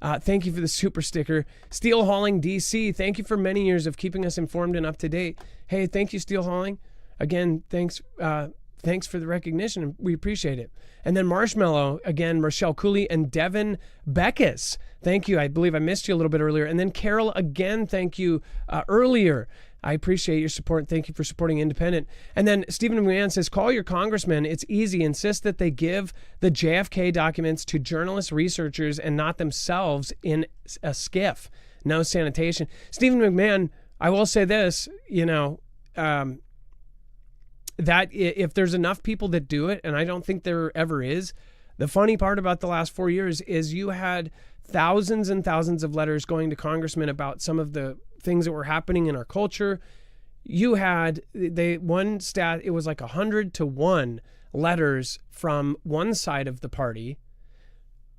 [SPEAKER 1] thank you for the super sticker. Steel Hauling DC, thank you for many years of keeping us informed and up to date. Hey, thank you, Steel Hauling. Again, thanks for the recognition. We appreciate it. And then Marshmallow, again, Rochelle Cooley and Devin Beckus. Thank you. I believe I missed you a little bit earlier. And then Carol, again, thank you earlier. I appreciate your support. Thank you for supporting Independent. And then Stephen McMahon says, call your congressman. It's easy. Insist that they give the JFK documents to journalists, researchers, and not themselves in a skiff. No sanitation. Stephen McMahon, I will say this, that if there's enough people that do it, and I don't think there ever is, the funny part about the last 4 years is you had thousands and thousands of letters going to congressmen about some of the things that were happening in our culture. You had one stat, it was like 100 to 1 letters from one side of the party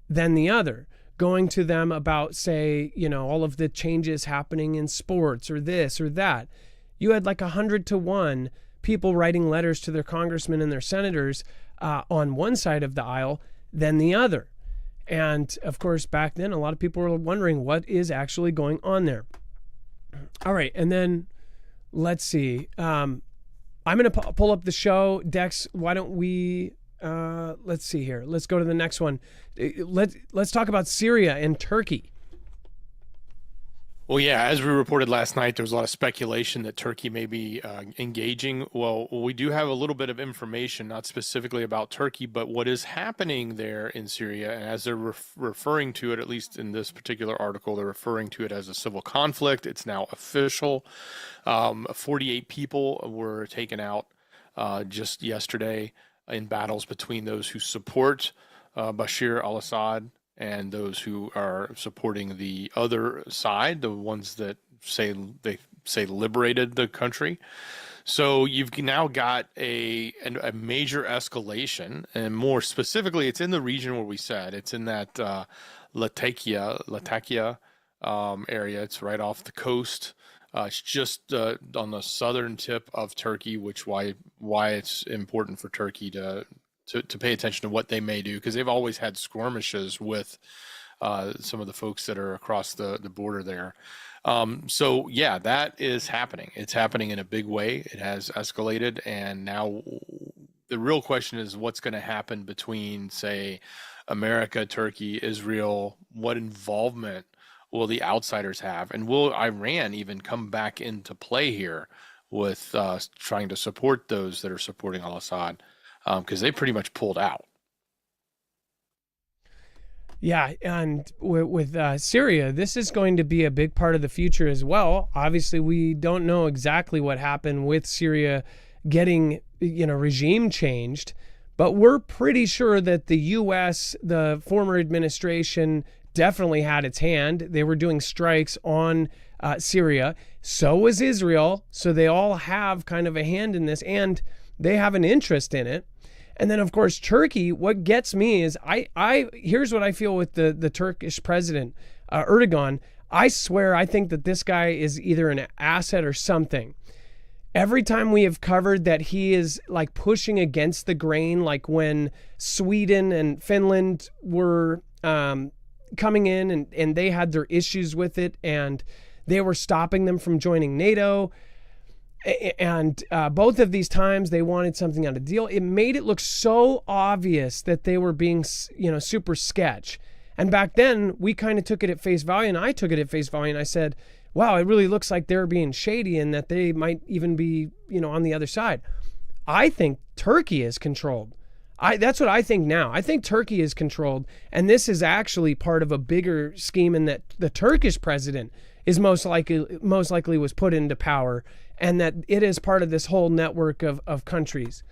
[SPEAKER 1] than the other, going to them about, say, all of the changes happening in sports or this or that. You had like 100 to 1 people writing letters to their congressmen and their senators on one side of the aisle than the other. And of course, back then, a lot of people were wondering what is actually going on there. All right. And then let's see. I'm going to pull up the show. Dex, why don't we, let's see here. Let's go to the next one. Let's talk about Syria and Turkey.
[SPEAKER 2] Well, yeah, as we reported last night, there was a lot of speculation that Turkey may be engaging. Well, we do have a little bit of information, not specifically about Turkey, but what is happening there in Syria. And as they're referring to it, at least in this particular article, they're referring to it as a civil conflict. It's now official. 48 people were taken out just yesterday in battles between those who support Bashir al-Assad and those who are supporting the other side, the ones that say liberated the country. So you've now got a major escalation, and more specifically, it's in the region where we said it's in that Latakia area. It's right off the coast. It's just on the southern tip of Turkey, which why it's important for Turkey to pay attention to what they may do, because they've always had skirmishes with some of the folks that are across the border there. So yeah, that is happening. It's happening in a big way. It has escalated, and now the real question is what's going to happen between, say, America, Turkey, Israel. What involvement will the outsiders have? And will Iran even come back into play here with trying to support those that are supporting al-Assad? Because they pretty much pulled out.
[SPEAKER 1] Yeah, and with Syria, this is going to be a big part of the future as well. Obviously, we don't know exactly what happened with Syria getting, regime changed, but we're pretty sure that the U.S., the former administration, definitely had its hand. They were doing strikes on Syria. So was Israel. So they all have kind of a hand in this, and they have an interest in it. And then, of course, Turkey, what gets me is here's what I feel with the Turkish president, Erdogan. I swear I think that this guy is either an asset or something. Every time we have covered that he is like pushing against the grain, like when Sweden and Finland were coming in and they had their issues with it and they were stopping them from joining NATO. And both of these times they wanted something out of the deal. It made it look so obvious that they were being, super sketch. And back then we kind of took it at face value, and I took it at face value, and I said, wow, it really looks like they're being shady and that they might even be, on the other side. I think Turkey is controlled. That's what I think now. I think Turkey is controlled, and this is actually part of a bigger scheme in that the Turkish president is most likely was put into power, and that it is part of this whole network of countries.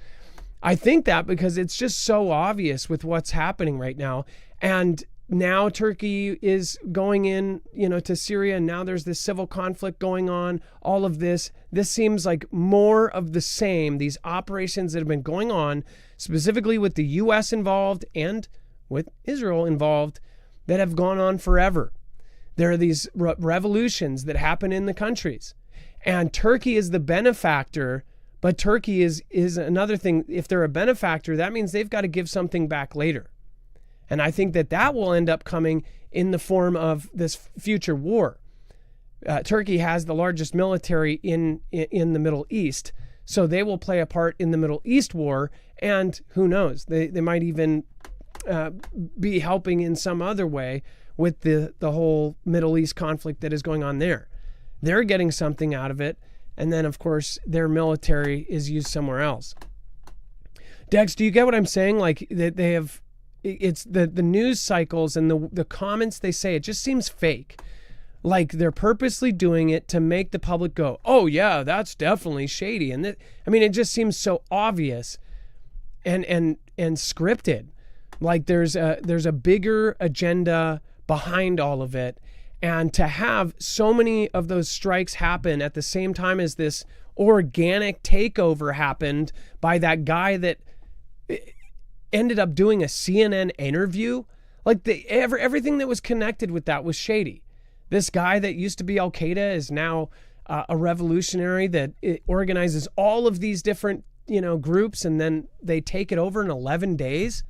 [SPEAKER 1] I think that because it's just so obvious with what's happening right now. And now Turkey is going in, to Syria, and now there's this civil conflict going on, all of this. This seems like more of the same, these operations that have been going on, specifically with the U.S. involved and with Israel involved, that have gone on forever. There are these revolutions that happen in the countries. And Turkey is the benefactor, but Turkey is another thing. If they're a benefactor, that means they've got to give something back later. And I think that will end up coming in the form of this future war. Turkey has the largest military in the Middle East, so they will play a part in the Middle East war. And who knows, they might even be helping in some other way with the whole Middle East conflict that is going on there. They're getting something out of it. And then, of course, their military is used somewhere else. Dex, do you get what I'm saying? Like, that they have, it's the news cycles and the comments they say, it just seems fake. Like they're purposely doing it to make the public go, oh yeah, that's definitely shady. And it just seems so obvious and scripted. Like there's a bigger agenda behind all of it. And to have so many of those strikes happen at the same time as this organic takeover happened by that guy that ended up doing a CNN interview, like everything that was connected with that was shady. This guy that used to be Al-Qaeda is now a revolutionary that organizes all of these different, groups, and then they take it over in 11 days.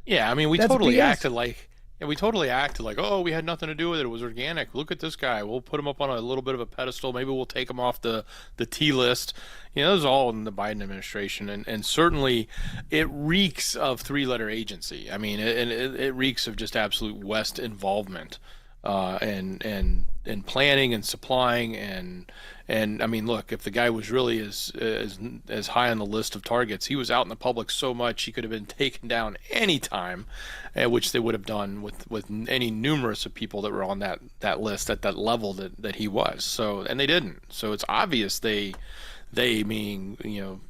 [SPEAKER 2] Yeah, I mean, we totally acted like, oh, we had nothing to do with it. It was organic. Look at this guy. We'll put him up on a little bit of a pedestal. Maybe we'll take him off the T list. It was all in the Biden administration. And certainly it reeks of three-letter agency. I mean, it reeks of just absolute West involvement and planning and supplying. And I mean, look, if the guy was really as high on the list of targets, he was out in the public so much he could have been taken down any time, which they would have done with any numerous of people that were on that list at that level that he was. So, and they didn't. So it's obvious they meaning,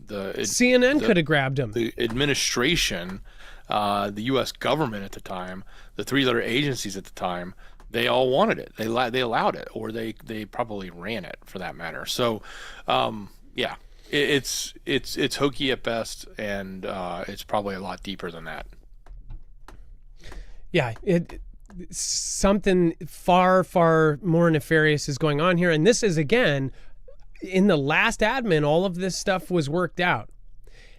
[SPEAKER 2] the
[SPEAKER 1] CNN could have grabbed him.
[SPEAKER 2] The administration, the U.S. government at the time, the three-letter agencies at the time, they all wanted it. They allowed it, or they probably ran it for that matter. So, yeah, it's hokey at best, and it's probably a lot deeper than that.
[SPEAKER 1] Yeah, something far, far more nefarious is going on here, and this is again in the last admin. All of this stuff was worked out.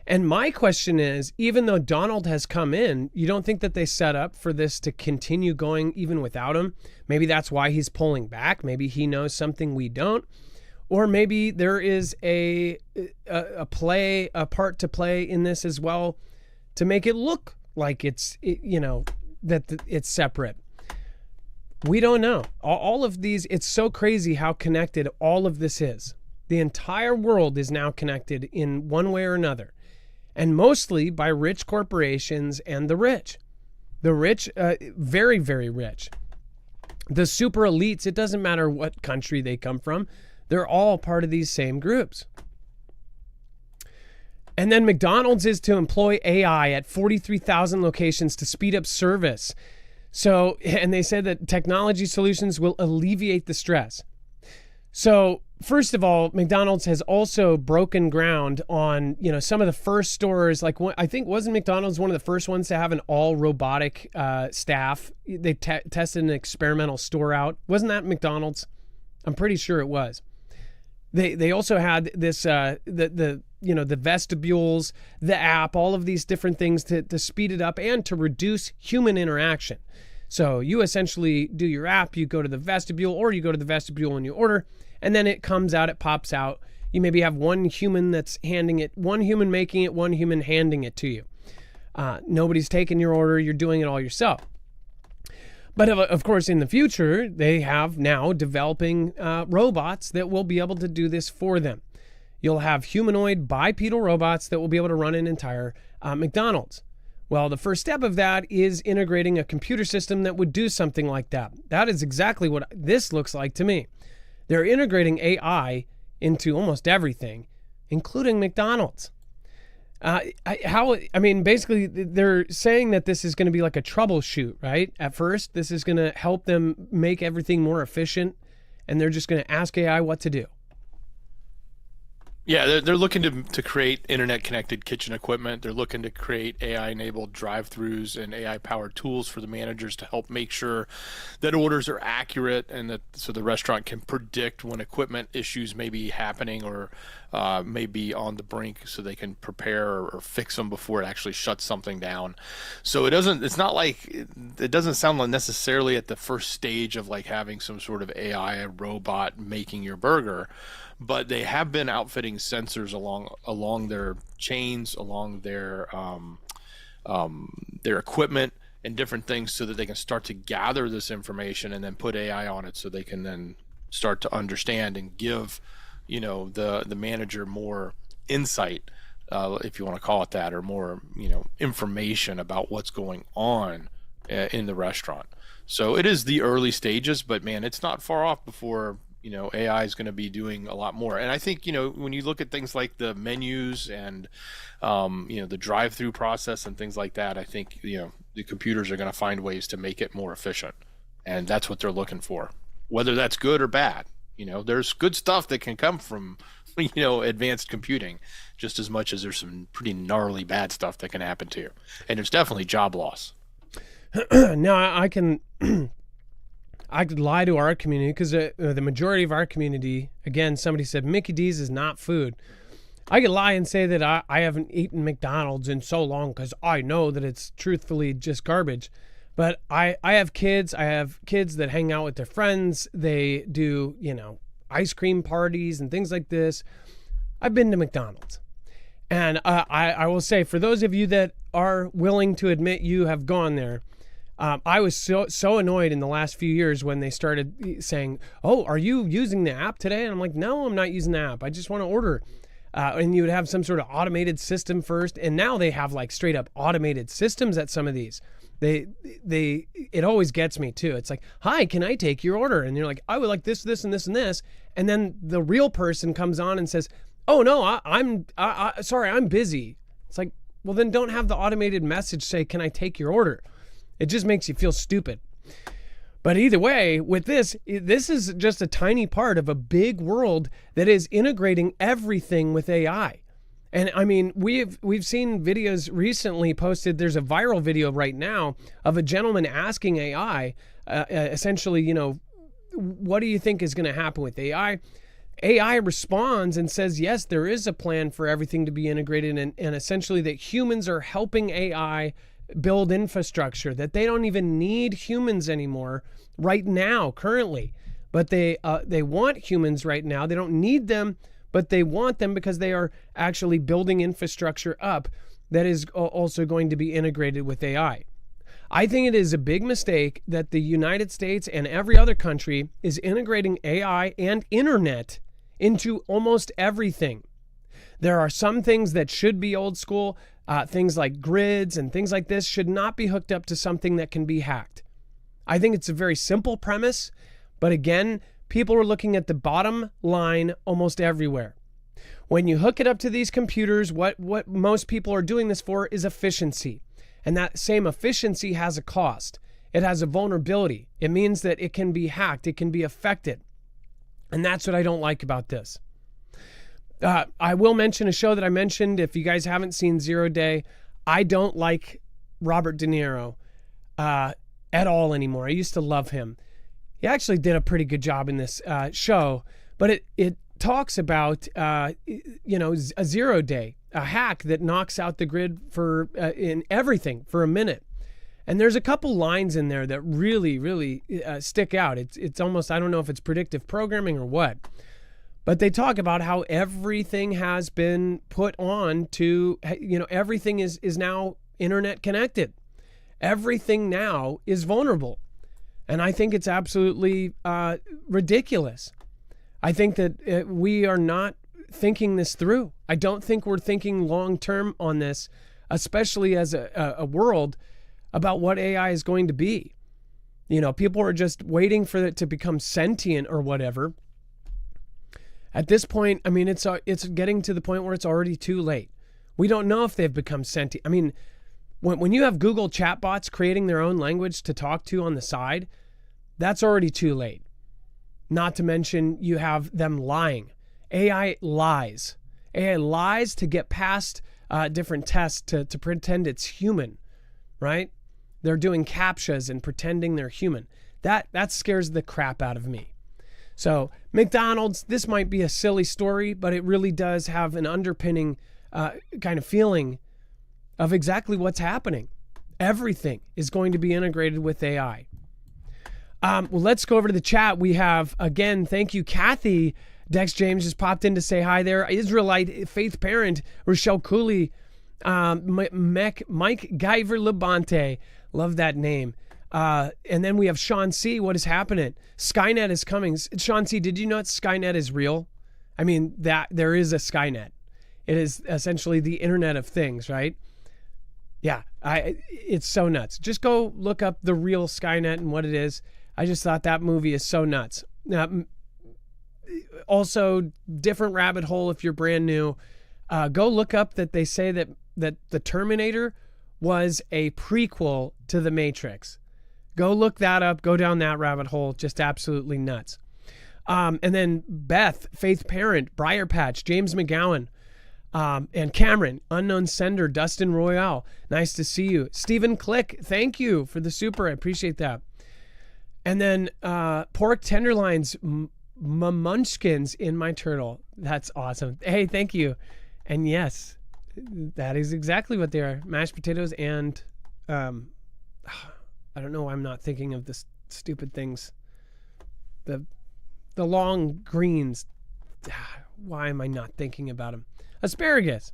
[SPEAKER 1] And my question is, even though Donald has come in, you don't think that they set up for this to continue going even without him? Maybe that's why he's pulling back. Maybe he knows something we don't. Or maybe there is a part to play in this as well to make it look like that it's separate. We don't know. All of these, it's so crazy how connected all of this is. The entire world is now connected in one way or another, and mostly by rich corporations and the rich. The rich, very, very rich. The super elites, it doesn't matter what country they come from. They're all part of these same groups. And then McDonald's is to employ AI at 43,000 locations to speed up service. So, and they said that technology solutions will alleviate the stress. So, first of all, McDonald's has also broken ground on, some of the first stores. Like, I think, wasn't McDonald's one of the first ones to have an all robotic staff? They tested an experimental store out. Wasn't that McDonald's? I'm pretty sure it was. They also had this the vestibules, the app, all of these different things to speed it up and to reduce human interaction. So you essentially do your app, you go to the vestibule, or you go to the vestibule and you order, and then it comes out, it pops out. You maybe have one human that's handing it, one human making it, one human handing it to you. Nobody's taking your order, you're doing it all yourself. But of course, in the future, they have now developing robots that will be able to do this for them. You'll have humanoid bipedal robots that will be able to run an entire McDonald's. Well, the first step of that is integrating a computer system that would do something like that. That is exactly what this looks like to me. They're integrating AI into almost everything, including McDonald's. Basically, they're saying that this is going to be like a troubleshoot, right? At first, this is going to help them make everything more efficient, and they're just going to ask AI what to do.
[SPEAKER 2] Yeah, they're looking to create internet-connected kitchen equipment. They're looking to create AI-enabled drive-thrus and AI-powered tools for the managers to help make sure that orders are accurate and that so the restaurant can predict when equipment issues may be happening or may be on the brink, so they can prepare or fix them before it actually shuts something down. So it doesn't sound like necessarily at the first stage of like having some sort of AI robot making your burger. But they have been outfitting sensors along their chains, along their equipment and different things, so that they can start to gather this information and then put AI on it, so they can then start to understand and give, the manager more insight, if you want to call it that, or more, information about what's going on in the restaurant. So it is the early stages, but man, it's not far off before AI is going to be doing a lot more. And I think, when you look at things like the menus and, the drive-through process and things like that, I think, the computers are going to find ways to make it more efficient. And that's what they're looking for, whether that's good or bad. There's good stuff that can come from, advanced computing, just as much as there's some pretty gnarly bad stuff that can happen to you. And there's definitely job loss.
[SPEAKER 1] Now, I could lie to our community because the majority of our community, again, somebody said Mickey D's is not food. I could lie and say that I haven't eaten McDonald's in so long because I know that it's truthfully just garbage. But I have kids. I have kids that hang out with their friends. They do, ice cream parties and things like this. I've been to McDonald's. And I will say, for those of you that are willing to admit you have gone there, I was so annoyed in the last few years when they started saying, "Oh, are you using the app today?" And I'm like, "No, I'm not using the app. I just want to order." And you would have some sort of automated system first, and now they have like straight up automated systems at some of these. It always gets me too. It's like, "Hi, can I take your order?" And you're like, "I would like this, this, and this, and this." And then the real person comes on and says, "Oh no, I'm sorry, I'm busy." It's like, well, then don't have the automated message say, "Can I take your order?" It just makes you feel stupid. But either way, with this is just a tiny part of a big world that is integrating everything with AI. And I mean, we've seen videos recently posted. There's a viral video right now of a gentleman asking AI, essentially, what do you think is going to happen with AI? AI responds and says, yes, there is a plan for everything to be integrated, and essentially that humans are helping AI build infrastructure, that they don't even need humans anymore right now, currently. But they want humans right now. They don't need them, but they want them because they are actually building infrastructure up that is also going to be integrated with AI. I think it is a big mistake that the United States and every other country is integrating AI and internet into almost everything. There are some things that should be old school. Things like grids and things like this should not be hooked up to something that can be hacked. I think it's a very simple premise, but again, people are looking at the bottom line almost everywhere. When you hook it up to these computers, what most people are doing this for is efficiency. And that same efficiency has a cost. It has a vulnerability. It means that it can be hacked. It can be affected. And that's what I don't like about this. I will mention a show that I mentioned. If you guys haven't seen 0 Day, I don't like Robert De Niro at all anymore. I used to love him. He actually did a pretty good job in this show, but it talks about a 0 day, a hack that knocks out the grid for in everything for a minute. And there's a couple lines in there that really stick out. It's almost, I don't know if it's predictive programming or what, but they talk about how everything has been put on to, everything is now internet connected. Everything now is vulnerable. And I think it's absolutely ridiculous. I think that we are not thinking this through. I don't think we're thinking long term on this, especially as a world about what AI is going to be. People are just waiting for it to become sentient or whatever. At this point, I mean, it's getting to the point where it's already too late. We don't know if they've become sentient. I mean, when you have Google chatbots creating their own language to talk to on the side, that's already too late. Not to mention you have them lying. AI lies. AI lies to get past different tests to pretend it's human, right? They're doing CAPTCHAs and pretending they're human. That scares the crap out of me. So McDonald's, this might be a silly story, but it really does have an underpinning kind of feeling of exactly what's happening. Everything is going to be integrated with AI. Well, let's go over to the chat. We have, again, thank you, Kathy. Dex James just popped in to say hi there. Israelite faith parent, Rochelle Cooley, Mike Guyver Labonte. Love that name. And then we have Sean C. What is happening? Skynet is coming. Sean C., did you know that Skynet is real? I mean, that there is a Skynet. It is essentially the Internet of Things, right? Yeah, it's so nuts. Just go look up the real Skynet and what it is. I just thought that movie is so nuts. Also, different rabbit hole if you're brand new. Go look up that they say that the Terminator was a prequel to The Matrix. Go look that up. Go down that rabbit hole. Just absolutely nuts. And then Beth, Faith Parent, Briar Patch, James McGowan, and Cameron, Unknown Sender, Dustin Royale. Nice to see you. Stephen Click, thank you for the super. I appreciate that. And then Pork Tenderloins, Munchkins in my turtle. That's awesome. Hey, thank you. And yes, that is exactly what they are. Mashed potatoes and I don't know why I'm not thinking of the stupid things. The long greens. Why am I not thinking about them? Asparagus.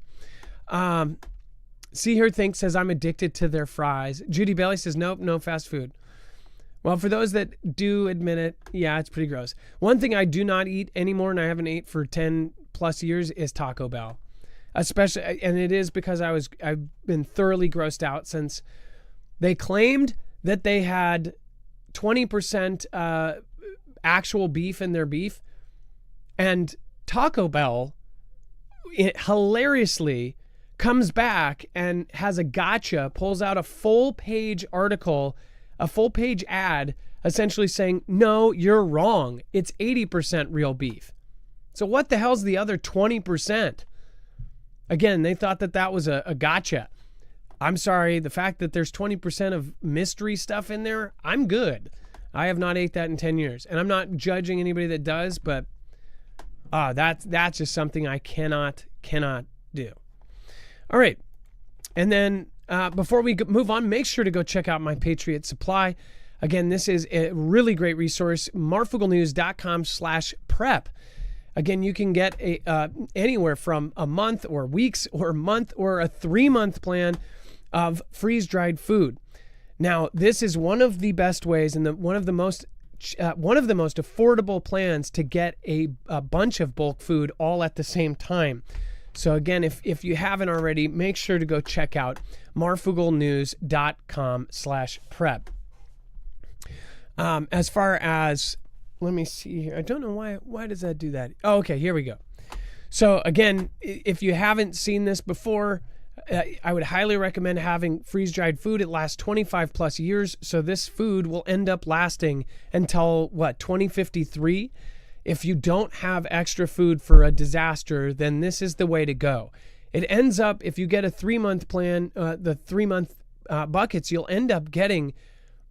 [SPEAKER 1] See Her Think says, I'm addicted to their fries. Judy Bailey says, nope, no fast food. Well, for those that do admit it, yeah, it's pretty gross. One thing I do not eat anymore, and I haven't ate for 10 plus years, is Taco Bell. Especially, and it is because I've been thoroughly grossed out since they claimed that they had 20% actual beef in their beef. And Taco Bell, hilariously, comes back and has a gotcha, pulls out a full-page article, a full-page ad, essentially saying, no, you're wrong. It's 80% real beef. So what the hell's the other 20%? Again, they thought that was a gotcha. I'm sorry, the fact that there's 20% of mystery stuff in there, I'm good. I have not ate that in 10 years. And I'm not judging anybody that does, but that's just something I cannot do. All right. And then before we move on, make sure to go check out My Patriot Supply. Again, this is a really great resource, marfooglenews.com/prep. Again, you can get anywhere from a month or weeks or a month or a 3-month plan of freeze-dried food. Now, this is one of the best ways and one of the most affordable plans to get a bunch of bulk food all at the same time. So again, if you haven't already, make sure to go check out marfooglenews.com/prep. As far as, let me see here. I don't know why does that do that? Oh, okay, here we go. So again, if you haven't seen this before, I would highly recommend having freeze-dried food. It lasts 25 plus years. So this food will end up lasting until 2053. If you don't have extra food for a disaster, then this is the way to go. It ends up, if you get a 3-month plan, the 3-month buckets, you'll end up getting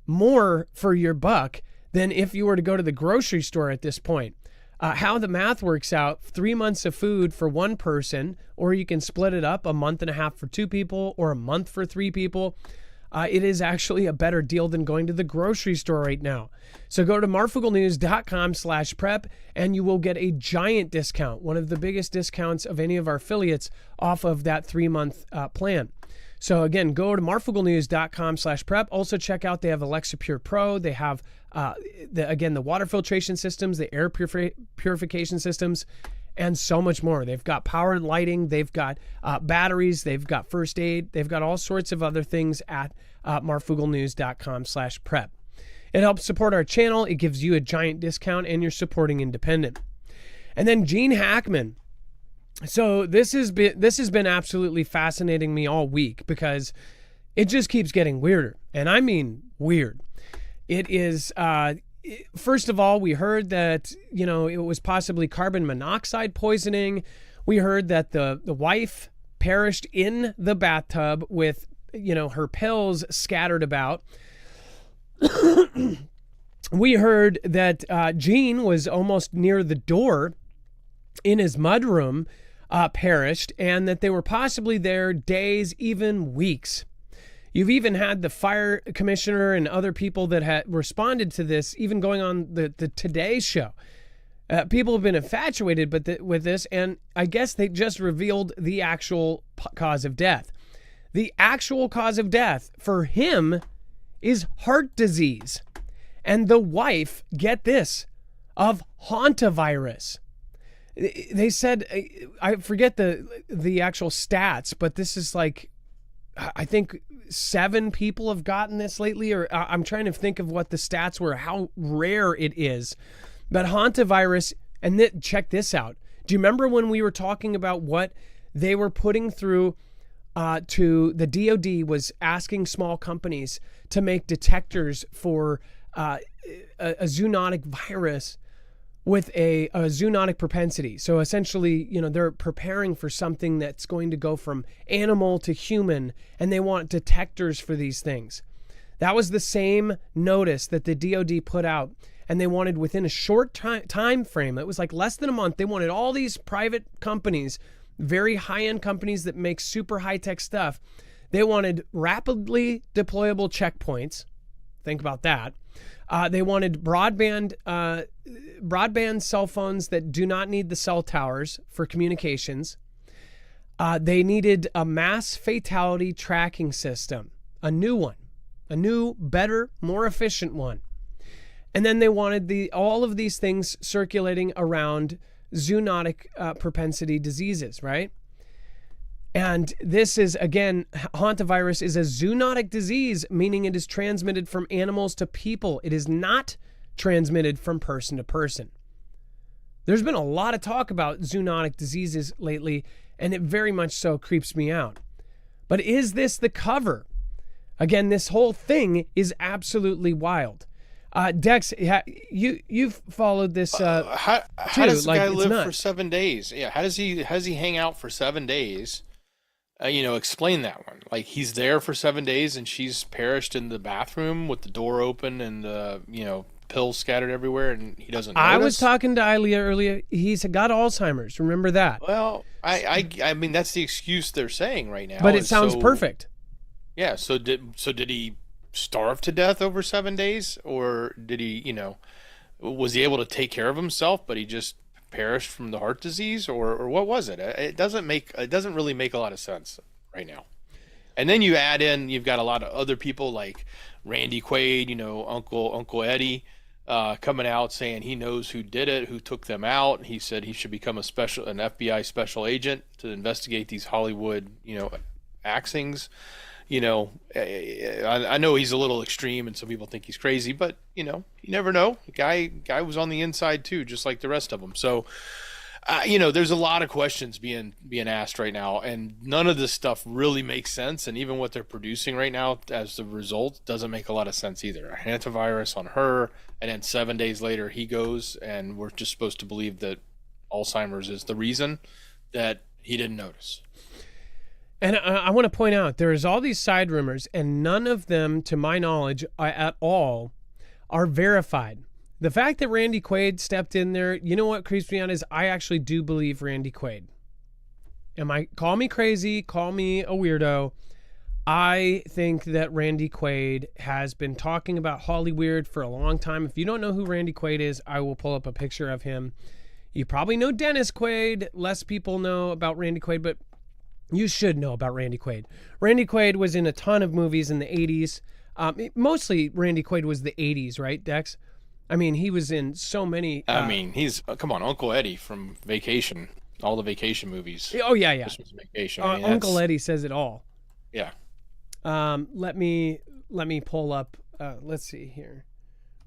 [SPEAKER 1] more for your buck than if you were to go to the grocery store at this point. How the math works out, 3 months of food for one person, or you can split it up, a month and a half for 2 people or a month for 3 people. It is actually a better deal than going to the grocery store right now. So go to marfooglenews.com/prep and you will get a giant discount, one of the biggest discounts of any of our affiliates off of that 3-month plan. So again, go to marfooglenews.com/prep. Also check out, they have Alexa Pure Pro. They have, the water filtration systems, the air purification systems, and so much more. They've got power and lighting. They've got batteries. They've got first aid. They've got all sorts of other things at marfooglenews.com/prep. It helps support our channel. It gives you a giant discount, and you're supporting independent. And then Gene Hackman. So this has been absolutely fascinating me all week because it just keeps getting weirder. And I mean weird. It is, first of all, we heard that, it was possibly carbon monoxide poisoning. We heard that the wife perished in the bathtub with, her pills scattered about. We heard that Gene was almost near the door in his mudroom, perished, and that they were possibly there days, even weeks. You've even had the fire commissioner and other people that had responded to this, even going on the Today Show. People have been infatuated with this, and I guess they just revealed the actual cause of death. The actual cause of death for him is heart disease. And the wife, get this, of hantavirus. They said, I forget the actual stats, but this is like, I think 7 people have gotten this lately, or I'm trying to think of what the stats were, how rare it is. But hantavirus, and check this out. Do you remember when we were talking about what they were putting through to the DOD was asking small companies to make detectors for a zoonotic virus with a zoonotic propensity. So essentially, they're preparing for something that's going to go from animal to human, and they want detectors for these things. That was the same notice that the DOD put out, and they wanted within a short time frame, it was like less than a month, they wanted all these private companies, very high-end companies that make super high-tech stuff. They wanted rapidly deployable checkpoints. Think about that. They wanted broadband cell phones that do not need the cell towers for communications. They needed a mass fatality tracking system, a new one, a new, better, more efficient one. And then they wanted all of these things circulating around zoonotic propensity diseases, right? And this is, again, hantavirus is a zoonotic disease, meaning it is transmitted from animals to people. It is not transmitted from person to person. There's been a lot of talk about zoonotic diseases lately, and it very much so creeps me out. But is this the cover? Again, this whole thing is absolutely wild. Dex, you've followed this
[SPEAKER 2] how does the guy live for 7 days? Yeah, how does he hang out for 7 days? Explain that one. Like, he's there for 7 days and she's perished in the bathroom with the door open and pills scattered everywhere, and he doesn't notice.
[SPEAKER 1] I was talking to Ilea earlier. He's got Alzheimer's. Remember that?
[SPEAKER 2] Well, I mean that's the excuse they're saying right now.
[SPEAKER 1] But it sounds perfect.
[SPEAKER 2] Yeah. So did he starve to death over 7 days, or did he? Was he able to take care of himself, but he just perished from the heart disease, or what was it? It doesn't really make a lot of sense right now. And then you add in, you've got a lot of other people like Randy Quaid, Uncle Eddie, coming out saying he knows who did it, who took them out. He said he should become an FBI special agent to investigate these Hollywood, axings. I know he's a little extreme and some people think he's crazy, but you never know. The guy was on the inside too, just like the rest of them. So there's a lot of questions being asked right now, and none of this stuff really makes sense. And even what they're producing right now as the result doesn't make a lot of sense either. A hantavirus on her, and then 7 days later he goes, and we're just supposed to believe that Alzheimer's is the reason that he didn't notice.
[SPEAKER 1] And I want to point out, there's all these side rumors, and none of them, to my knowledge, at all, are verified. The fact that Randy Quaid stepped in there, you know what creeps me out is I actually do believe Randy Quaid. Call me crazy, call me a weirdo. I think that Randy Quaid has been talking about Hollyweird for a long time. If you don't know who Randy Quaid is, I will pull up a picture of him. You probably know Dennis Quaid. Less people know about Randy Quaid, but you should know about Randy Quaid. Randy Quaid was in a ton of movies in the 80s. Mostly Randy Quaid was the 80s, right, Dex? I mean, he was in so many.
[SPEAKER 2] He's come on, Uncle Eddie from Vacation, all the Vacation movies.
[SPEAKER 1] Oh yeah.
[SPEAKER 2] Christmas Vacation.
[SPEAKER 1] Uncle Eddie says it all.
[SPEAKER 2] Yeah.
[SPEAKER 1] Let me pull up. Let's see here,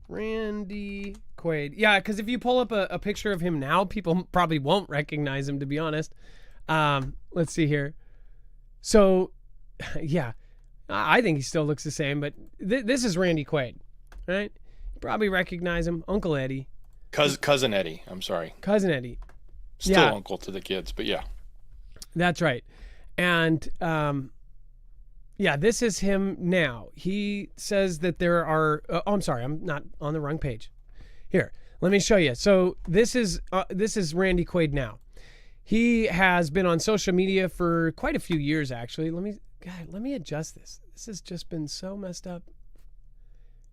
[SPEAKER 1] Randy Quaid. Yeah, because if you pull up a picture of him now, people probably won't recognize him. To be honest. Let's see here. So, yeah, I think he still looks the same, but this is Randy Quaid, right? You probably recognize him, Uncle Eddie.
[SPEAKER 2] Cousin Eddie, I'm sorry.
[SPEAKER 1] Cousin Eddie.
[SPEAKER 2] Still uncle to the kids, but yeah.
[SPEAKER 1] That's right. And, this is him now. He says that there are, I'm sorry, I'm not on the wrong page. Here, let me show you. So this is Randy Quaid now. He has been on social media for quite a few years, actually. Let me adjust this. This has just been so messed up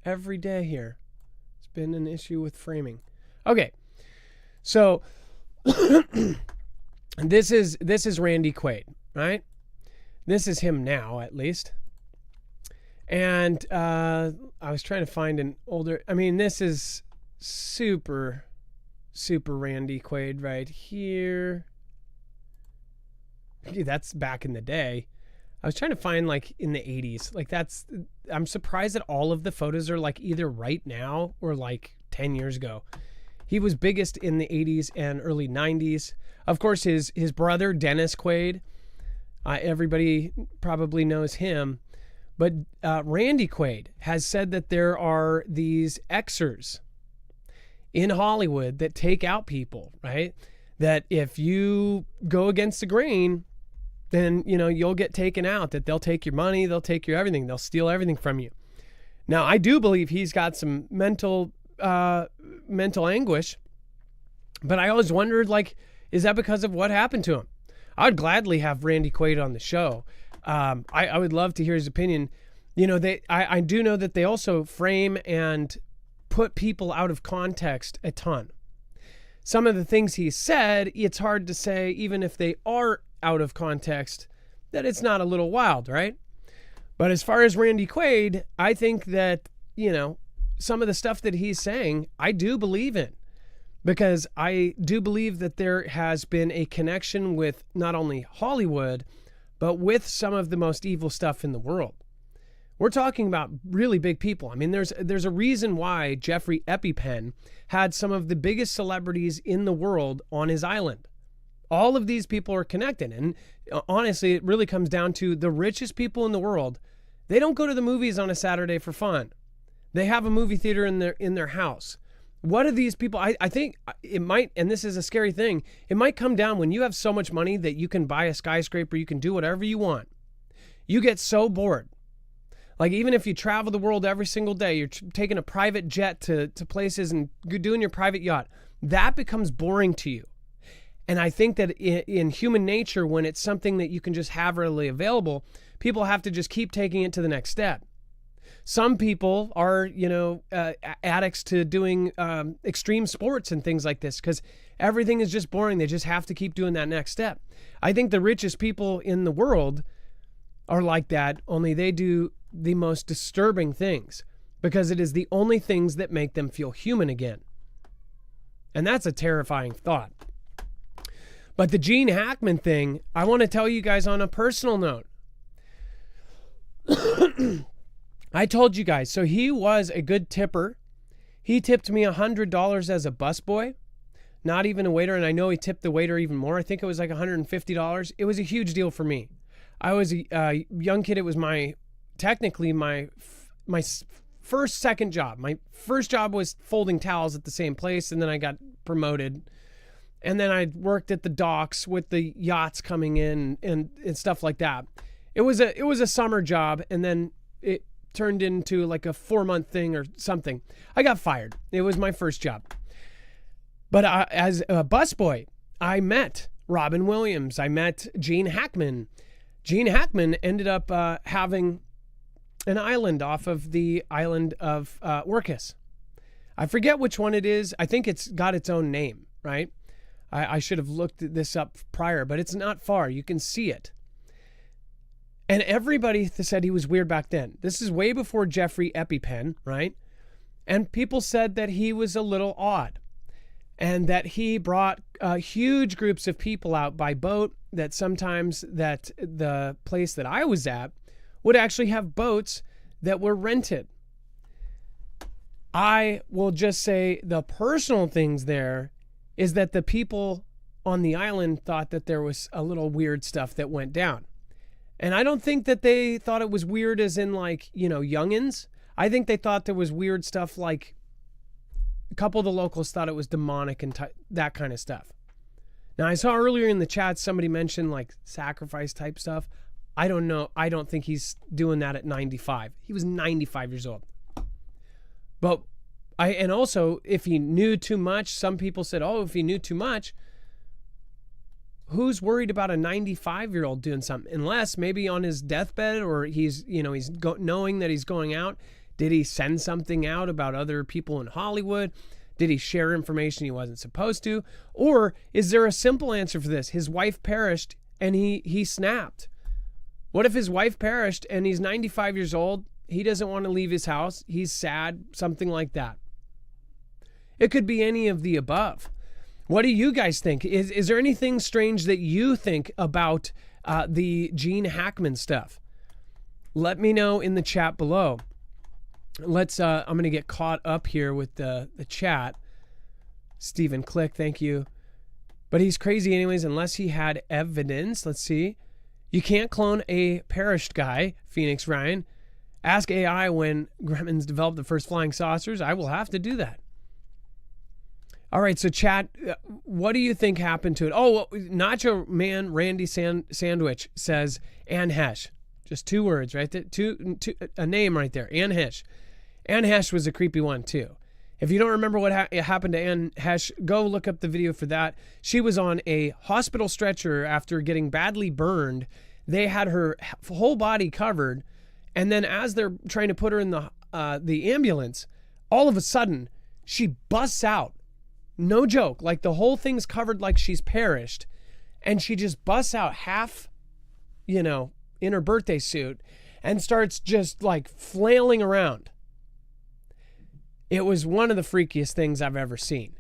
[SPEAKER 1] every day here. It's been an issue with framing. Okay, so this is Randy Quaid, right? This is him now, at least. And I was trying to find an older. I mean, this is super Randy Quaid right here. That's back in the day. I was trying to find like in the 80s. Like I'm surprised that all of the photos are like either right now or like 10 years ago. He was biggest in the 80s and early 90s. Of course, his brother, Dennis Quaid, everybody probably knows him. But Randy Quaid has said that there are these Xers in Hollywood that take out people, right? That if you go against the grain, then, you'll get taken out, that they'll take your money, they'll take your everything, they'll steal everything from you. Now, I do believe he's got some mental anguish, but I always wondered, is that because of what happened to him? I'd gladly have Randy Quaid on the show. I would love to hear his opinion. I do know that they also frame and put people out of context a ton. Some of the things he said, it's hard to say, even if they are out of context, that it's not a little wild, right? But as far as Randy Quaid, I think that, some of the stuff that he's saying, I do believe in. Because I do believe that there has been a connection with not only Hollywood, but with some of the most evil stuff in the world. We're talking about really big people. I mean, there's a reason why Jeffrey EpiPen had some of the biggest celebrities in the world on his island. All of these people are connected. And honestly, it really comes down to the richest people in the world. They don't go to the movies on a Saturday for fun. They have a movie theater in their house. What are these people? I think it might, and this is a scary thing, it might come down when you have so much money that you can buy a skyscraper, you can do whatever you want. You get so bored. Like, even if you travel the world every single day, you're taking a private jet to places and doing your private yacht, that becomes boring to you. And I think that in human nature, when it's something that you can just have readily available, people have to just keep taking it to the next step. Some people are, addicts to doing extreme sports and things like this because everything is just boring. They just have to keep doing that next step. I think the richest people in the world are like that, only they do the most disturbing things because it is the only things that make them feel human again. And that's a terrifying thought. But the Gene Hackman thing, I want to tell you guys on a personal note. I told you guys, so he was a good tipper. He tipped me $100 as a busboy, not even a waiter. And I know he tipped the waiter even more. I think it was like $150. It was a huge deal for me. I was a young kid. It was technically my second job. My first job was folding towels at the same place. And then I got promoted. And then I worked at the docks with the yachts coming in and stuff like that. It was a summer job, and then it turned into like a 4-month thing or something. I got fired. It was my first job. But as a busboy, I met Robin Williams. I met Gene Hackman. Gene Hackman ended up having an island off of the island of Orcas. I forget which one it is. I think it's got its own name, right? I should have looked this up prior, but it's not far. You can see it. And everybody said he was weird back then. This is way before Jeffrey EpiPen, right? And people said that he was a little odd and that he brought huge groups of people out by boat, that sometimes that the place that I was at would actually have boats that were rented. I will just say the personal things there is that the people on the island thought that there was a little weird stuff that went down. And I don't think that they thought it was weird as in like, youngins. I think they thought there was weird stuff like a couple of the locals thought it was demonic and that kind of stuff. Now, I saw earlier in the chat somebody mentioned like sacrifice type stuff. I don't know. I don't think he's doing that at 95. He was 95 years old. But and also, if he knew too much, some people said, if he knew too much, who's worried about a 95-year-old doing something? Unless maybe on his deathbed, or he's knowing that he's going out. Did he send something out about other people in Hollywood? Did he share information he wasn't supposed to? Or is there a simple answer for this? His wife perished and he snapped. What if his wife perished and he's 95 years old? He doesn't want to leave his house. He's sad, something like that. It could be any of the above. What do you guys think? Is there anything strange that you think about the Gene Hackman stuff? Let me know in the chat below. I'm going to get caught up here with the chat. Stephen Click, thank you. But he's crazy anyways, unless he had evidence. Let's see. You can't clone a perished guy, Phoenix Ryan. Ask AI when Gremlins developed the first flying saucers. I will have to do that. All right, so chat, what do you think happened to it? Oh, Nacho Man Randy Sandwich says Ann Hesh. Just 2 words, right? A name right there, Ann Hesh. Ann Hesh was a creepy one, too. If you don't remember what happened to Ann Hesh, go look up the video for that. She was on a hospital stretcher after getting badly burned. They had her whole body covered, and then as they're trying to put her in the ambulance, all of a sudden, she busts out. No joke, like the whole thing's covered like she's perished, and she just busts out half, in her birthday suit and starts just like flailing around. It was one of the freakiest things I've ever seen.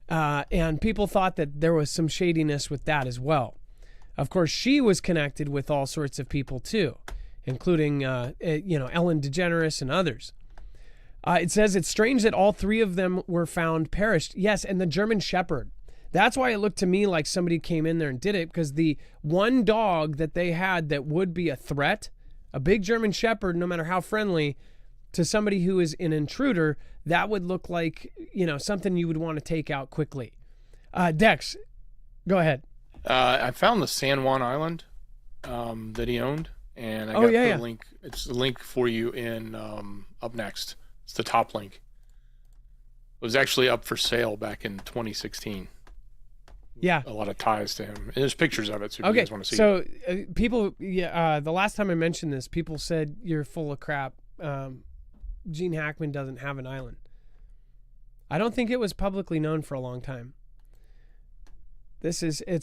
[SPEAKER 1] And people thought that there was some shadiness with that as well. Of course, she was connected with all sorts of people too, including, Ellen DeGeneres and others. It says it's strange that all 3 of them were found perished. Yes, and the German Shepherd. That's why it looked to me like somebody came in there and did it, because the one dog that they had that would be a threat, a big German Shepherd, no matter how friendly, to somebody who is an intruder, that would look like, something you would want to take out quickly. Dex, go ahead.
[SPEAKER 2] I found the San Juan Island that he owned, and I got the link. It's a link for you in up next. It's the top link. It was actually up for sale back in 2016.
[SPEAKER 1] Yeah.
[SPEAKER 2] A lot of ties to him. And there's pictures of it, so if you guys want to see
[SPEAKER 1] so people, the last time I mentioned this, people said you're full of crap. Gene Hackman doesn't have an island. I don't think it was publicly known for a long time. It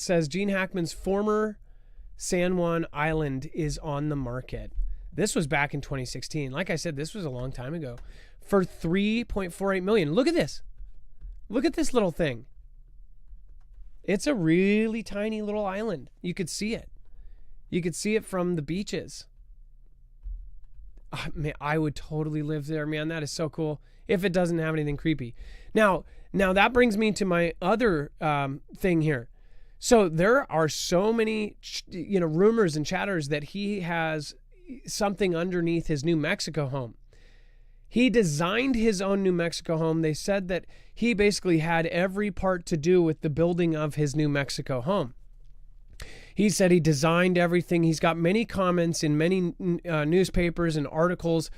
[SPEAKER 1] says Gene Hackman's former San Juan Island is on the market. This was back in 2016. Like I said, this was a long time ago. For $3.48 million. Look at this. Look at this little thing. It's a really tiny little island. You could see it. You could see it from the beaches. Man, I would totally live there, man. That is so cool. If it doesn't have anything creepy. Now that brings me to my other thing here. So there are so many, rumors and chatters that he has something underneath his New Mexico home. He designed his own New Mexico home. They said that he basically had every part to do with the building of his New Mexico home. He said he designed everything. He's got many comments in many newspapers and articles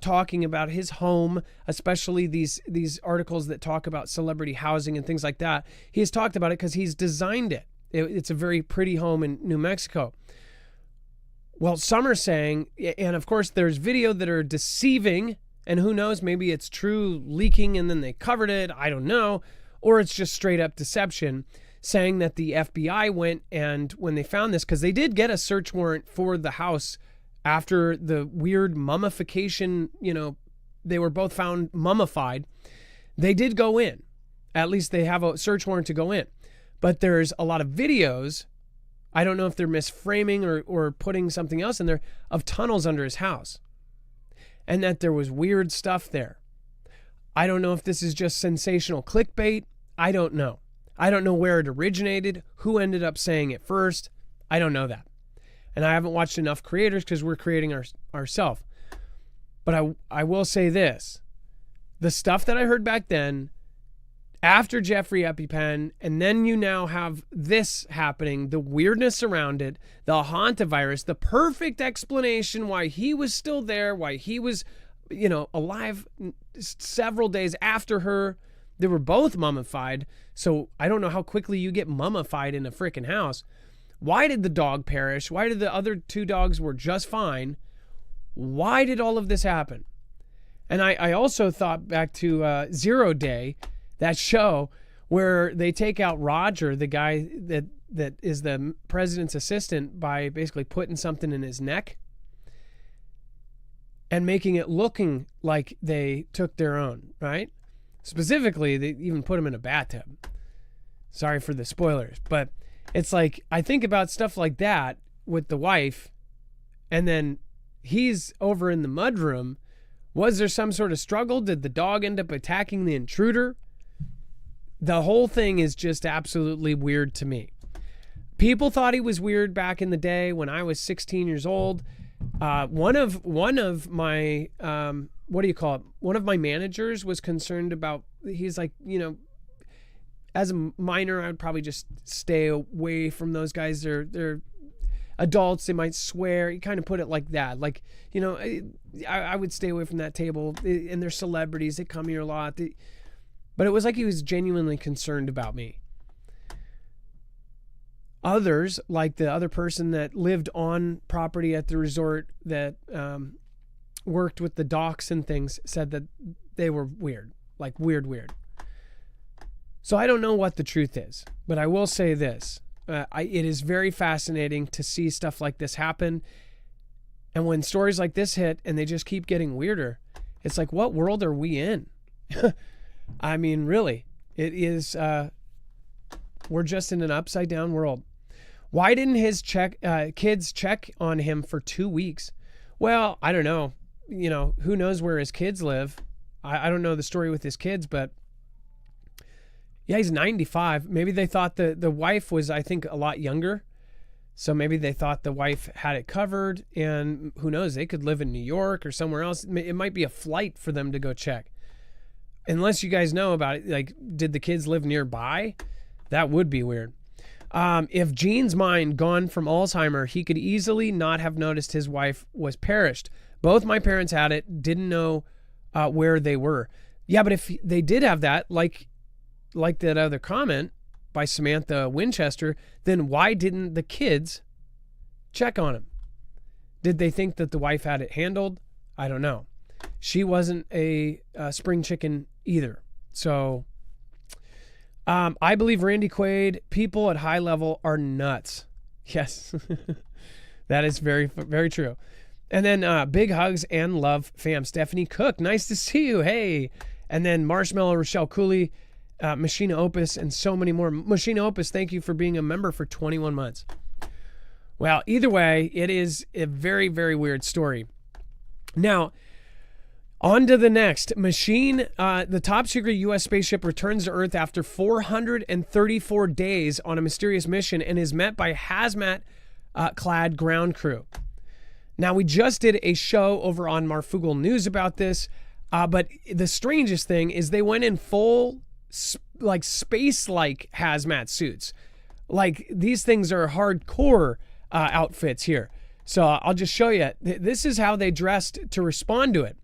[SPEAKER 1] talking about his home, especially these articles that talk about celebrity housing and things like that. He's talked about it because he's designed it. It's a very pretty home in New Mexico. Well, some are saying, and of course there's video that are deceiving, and who knows, maybe it's true leaking and then they covered it, I don't know, or it's just straight up deception, saying that the FBI went and when they found this, because they did get a search warrant for the house after the weird mummification, they were both found mummified. They did go in. At least they have a search warrant to go in. But there's a lot of videos, I don't know if they're misframing or putting something else in there, of tunnels under his house. And that there was weird stuff there. I don't know if this is just sensational clickbait. I don't know. I don't know where it originated, who ended up saying it first. I don't know that. And I haven't watched enough creators because we're creating ourselves. But I will say this. The stuff that I heard back then, after Jeffrey EpiPen, and then you now have this happening, the weirdness around it, the hantavirus, the perfect explanation why he was still there, why he was, alive several days after her. They were both mummified, so I don't know how quickly you get mummified in a freaking house. Why did the dog perish? Why did the other two dogs were just fine? Why did all of this happen? And I also thought back to 0 Day, that show where they take out Roger, the guy that is the president's assistant, by basically putting something in his neck and making it looking like they took their own, right? Specifically, they even put him in a bathtub. Sorry for the spoilers, but it's like, I think about stuff like that with the wife, and then he's over in the mudroom. Was there some sort of struggle? Did the dog end up attacking the intruder? The whole thing is just absolutely weird to me. People thought he was weird back in the day when I was 16 years old. One of my one of my managers was concerned about, he's like, as a minor, I would probably just stay away from those guys. They're adults. They might swear. He kind of put it like that. Like, I would stay away from that table. And they're celebrities. They come here a lot. But it was like he was genuinely concerned about me. Others, like the other person that lived on property at the resort that worked with the docks and things, said that they were weird. Like weird. So I don't know what the truth is, but I will say this. It is very fascinating to see stuff like this happen. And when stories like this hit and they just keep getting weirder, it's like, what world are we in? I mean, really, it is, we're just in an upside down world. Why didn't his kids check on him for 2 weeks? Well, I don't know. Who knows where his kids live? I don't know the story with his kids, but yeah, he's 95. Maybe they thought the wife was, I think, a lot younger. So maybe they thought the wife had it covered, and who knows, they could live in New York or somewhere else. It might be a flight for them to go check. Unless you guys know about it, like, did the kids live nearby? That would be weird. If Gene's mind gone from Alzheimer, he could easily not have noticed his wife was perished. Both my parents had it, didn't know where they were. Yeah, but if they did have that, like that other comment by Samantha Winchester, then why didn't the kids check on him? Did they think that the wife had it handled? I don't know. She wasn't a spring chicken either. So I believe Randy Quaid, people at high level are nuts. Yes, that is very, very true. And then big hugs and love, fam. Stephanie Cook, nice to see you. Hey. And then Marshmallow, Rochelle Cooley, Machina Opus, and so many more. Machina Opus, thank you for being a member for 21 months. Well, either way, it is a very, very weird story. Now, on to the next. The top secret U.S. spaceship returns to Earth after 434 days on a mysterious mission and is met by hazmat-clad ground crew. Now, we just did a show over on Marfoogle News about this, but the strangest thing is they went in full, space-like hazmat suits. Like, these things are hardcore outfits here. So I'll just show you. This is how they dressed to respond to it.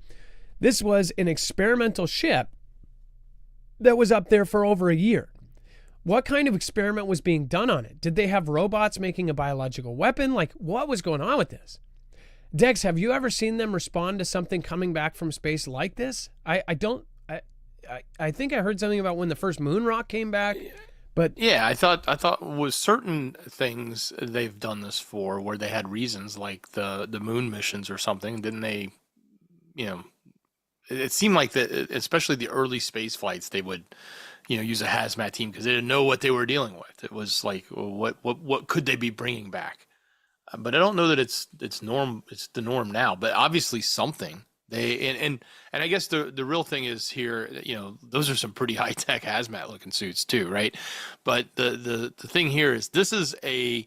[SPEAKER 1] This was an experimental ship that was up there for over a year. What kind of experiment was being done on it? Did they have robots making a biological weapon? Like, what was going on with this? Dex, have you ever seen them respond to something coming back from space like this? I think I heard something about when the first moon rock came back, but
[SPEAKER 2] yeah, I thought with certain things they've done this for where they had reasons, like the moon missions or something, didn't they? It seemed like that, especially the early space flights, they would, use a hazmat team because they didn't know what they were dealing with. It was like, well, what could they be bringing back? But I don't know that it's the norm now. But obviously something and I guess the real thing is here. Those are some pretty high tech hazmat looking suits too, right? But the thing here is this is a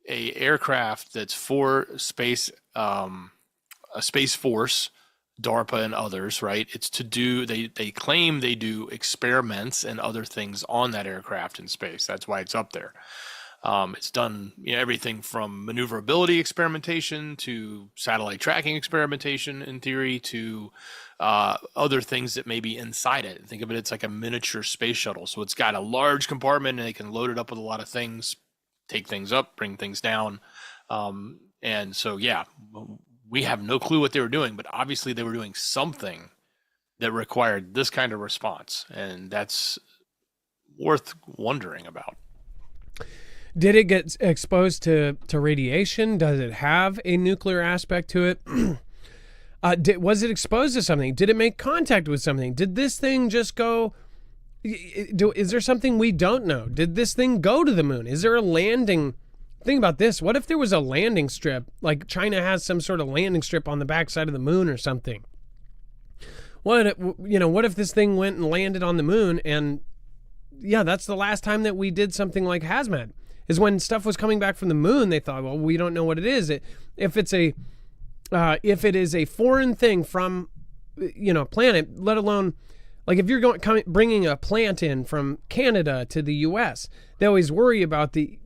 [SPEAKER 2] aircraft that's for space, a Space Force, DARPA and others, right? It's to do, they claim they do experiments and other things on that aircraft in space. That's why it's up there. It's done everything from maneuverability experimentation to satellite tracking experimentation in theory to other things that may be inside it. Think of it, it's like a miniature space shuttle. So it's got a large compartment and they can load it up with a lot of things, take things up, bring things down. And so, yeah, we have no clue what they were doing, but obviously they were doing something that required this kind of response. And that's worth wondering about.
[SPEAKER 1] Did it get exposed to radiation? Does it have a nuclear aspect to it? Was it exposed to something? Did it make contact with something? Did this thing just go? Is there something we don't know? Did this thing go to the moon? Is there a landing? Think about this. What if there was a landing strip? Like China has some sort of landing strip on the backside of the moon or something. What if this thing went and landed on the moon? And yeah, that's the last time that we did something like hazmat. Is when stuff was coming back from the moon, they thought, well, we don't know what it is. If it is a foreign thing from, a planet, let alone, like if you're bringing a plant in from Canada to the U.S., they always worry about the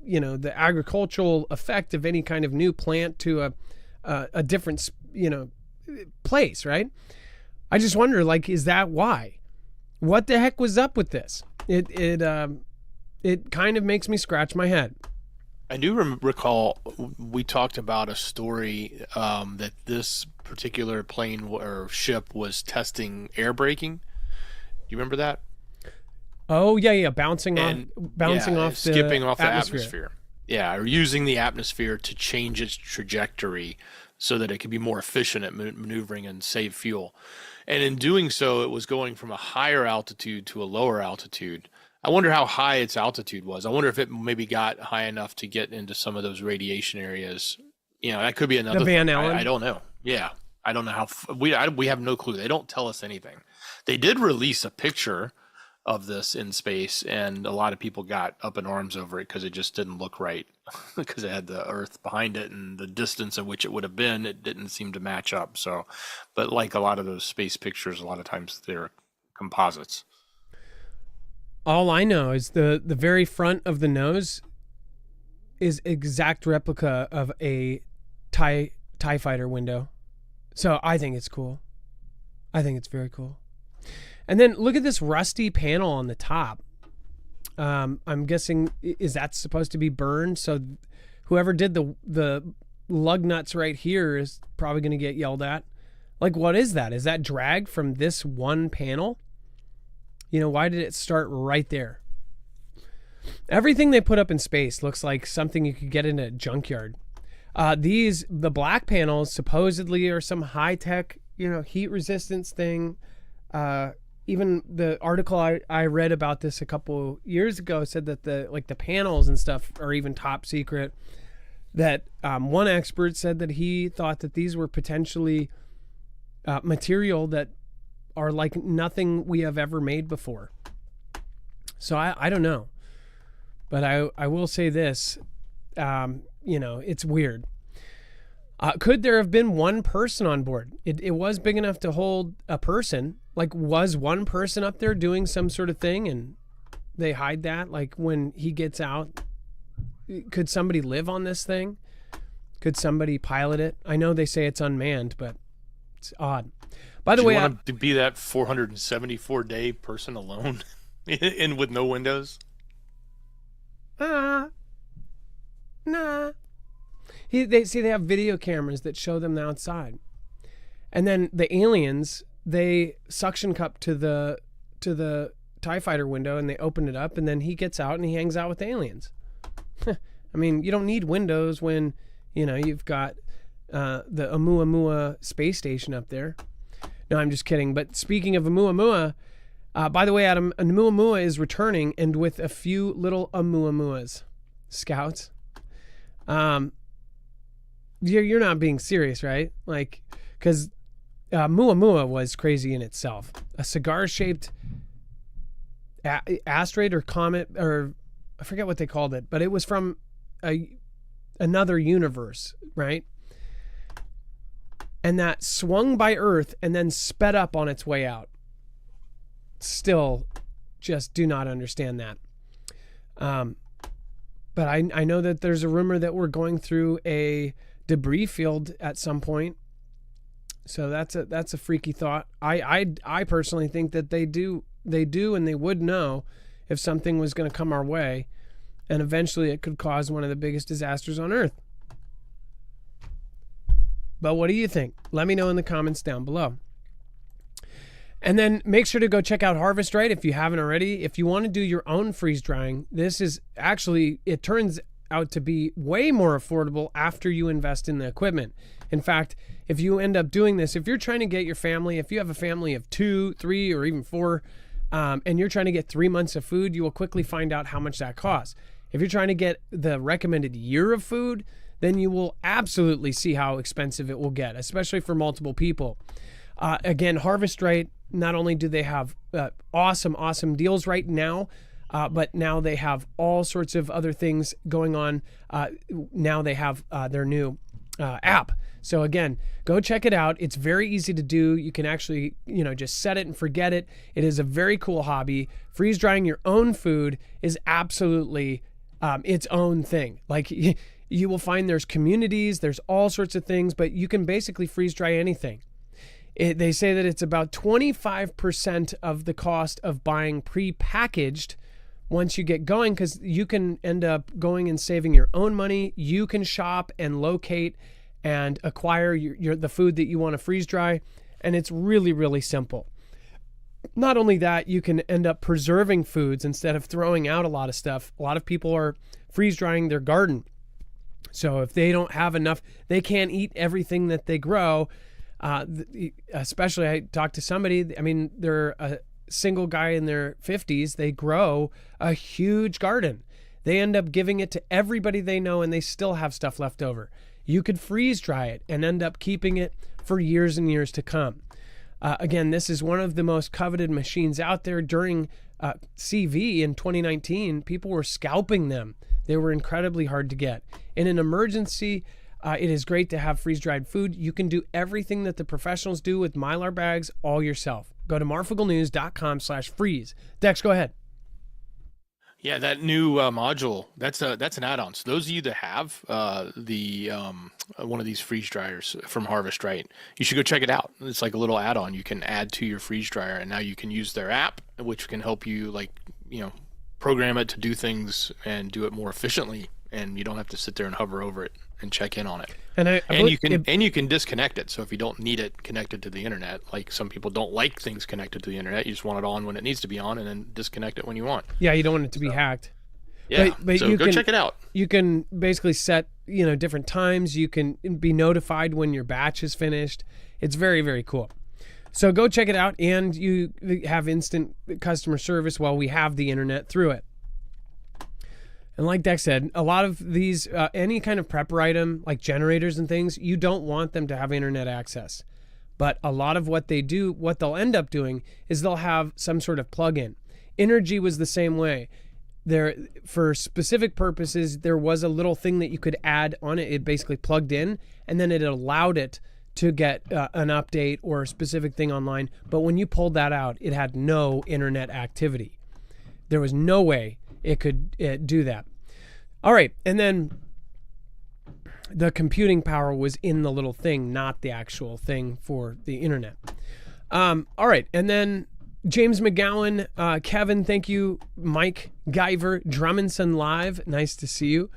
[SPEAKER 1] agricultural effect of any kind of new plant to a different, place, right? I just wonder, like, is that why? What the heck was up with this? It kind of makes me scratch my head.
[SPEAKER 2] I do recall we talked about a story that this particular plane or ship was testing air braking. Do you remember that?
[SPEAKER 1] Oh, yeah. Bouncing off
[SPEAKER 2] skipping off the atmosphere. Yeah, or using the atmosphere to change its trajectory so that it could be more efficient at maneuvering and save fuel. And in doing so, it was going from a higher altitude to a lower altitude. I wonder how high its altitude was. I wonder if it maybe got high enough to get into some of those radiation areas. That could be another
[SPEAKER 1] the Van Allen.
[SPEAKER 2] I don't know. Yeah, I don't know how. We have no clue. They don't tell us anything. They did release a picture of this in space, and a lot of people got up in arms over it because it just didn't look right because it had the Earth behind it and the distance at which it would have been. It didn't seem to match up. So, but like a lot of those space pictures, a lot of times they're composites.
[SPEAKER 1] All I know is the very front of the nose is exact replica of a TIE fighter window. So I think it's cool. I think it's very cool. And then look at this rusty panel on the top. I'm guessing, is that supposed to be burned? So whoever did the lug nuts right here is probably going to get yelled at. Like, what is that? Is that drag from this one panel? Why did it start right there? Everything they put up in space looks like something you could get in a junkyard. The black panels supposedly are some high tech, heat resistance thing. Even the article I read about this a couple years ago said that the panels and stuff are even top secret. That one expert said that he thought that these were potentially material that are like nothing we have ever made before. So I don't know, but I will say this, it's weird. Could there have been one person on board? It was big enough to hold a person. Like, was one person up there doing some sort of thing and they hide that? Like, when he gets out, could somebody live on this thing? Could somebody pilot it? I know they say it's unmanned, but it's odd. By the way,
[SPEAKER 2] you want him to be that 474-day person alone in with no windows?
[SPEAKER 1] Nah. They have video cameras that show them outside, and then the aliens, they suction cup to the TIE fighter window and they open it up, and then he gets out and he hangs out with the aliens. I mean, you don't need windows when you've got the Oumuamua space station up there. No, I'm just kidding. But speaking of Oumuamua, by the way, Adam, Oumuamua is returning, and with a few little Oumuamuas, scouts. You're not being serious, right? Like, because Oumuamua was crazy in itself. A cigar-shaped asteroid or comet, or I forget what they called it, but it was from another universe, right? And that swung by Earth and then sped up on its way out. Still, just do not understand that. But I know that there's a rumor that we're going through a debris field at some point. So that's a freaky thought. I personally think that they do and they would know if something was going to come our way, and eventually it could cause one of the biggest disasters on Earth. But what do you think? Let me know in the comments down below. And then make sure to go check out Harvest Right if you haven't already. If you want to do your own freeze drying, this is actually, it turns out to be way more affordable after you invest in the equipment. In fact, if you end up doing this, if you're trying to get your family, if you have a family of 2, 3, or even 4, and you're trying to get 3 months of food, you will quickly find out how much that costs. If you're trying to get the recommended year of food, then you will absolutely see how expensive it will get, especially for multiple people. Again, Harvest Right, not only do they have awesome deals right now, but now they have all sorts of other things going on. Now they have their new app. So again, go check it out. It's very easy to do. You can actually, just set it and forget it. It is a very cool hobby. Freeze drying your own food is absolutely its own thing. Like, you will find there's communities, there's all sorts of things, but you can basically freeze dry anything. They say that it's about 25% of the cost of buying pre-packaged once you get going, because you can end up going and saving your own money. You can shop and locate and acquire the food that you want to freeze dry, and it's really, really simple. Not only that, you can end up preserving foods instead of throwing out a lot of stuff. A lot of people are freeze drying their garden. So if they don't have enough, they can't eat everything that they grow. Especially, I talked to somebody, they're a single guy in their 50s. They grow a huge garden. They end up giving it to everybody they know, and they still have stuff left over. You could freeze dry it and end up keeping it for years and years to come. Again, this is one of the most coveted machines out there. During CV in 2019, people were scalping them. They were incredibly hard to get. In an emergency, it is great to have freeze-dried food. You can do everything that the professionals do with Mylar bags all yourself. Go to marfooglenews.com/freeze. Dex, go ahead.
[SPEAKER 2] Yeah, that new module, that's an add-on. So those of you that have one of these freeze dryers from Harvest Right, you should go check it out. It's like a little add-on you can add to your freeze dryer, and now you can use their app, which can help you program it to do things and do it more efficiently, and you don't have to sit there and hover over it and check in on it. And you can disconnect it. So if you don't need it connected to the internet, like some people don't like things connected to the internet, you just want it on when it needs to be on, and then disconnect it when you want.
[SPEAKER 1] Yeah, you don't want it to be hacked.
[SPEAKER 2] Yeah.
[SPEAKER 1] But
[SPEAKER 2] so
[SPEAKER 1] you
[SPEAKER 2] go check it out.
[SPEAKER 1] You can basically set, different times. You can be notified when your batch is finished. It's very, very cool. So go check it out, and you have instant customer service while we have the internet through it. And like Dex said, a lot of these, any kind of prepper item like generators and things, you don't want them to have internet access. But a lot of what they do, what they'll end up doing is they'll have some sort of plug-in. Energy was the same way. There, for specific purposes, there was a little thing that you could add on it. It basically plugged in, and then it allowed it to get an update or a specific thing online. But when you pulled that out, it had no internet activity. There was no way it could do that. All right, and then the computing power was in the little thing, not the actual thing for the internet. All right, and then James McGowan, Kevin, thank you. Mike Guyver, Drummondson Live, nice to see you.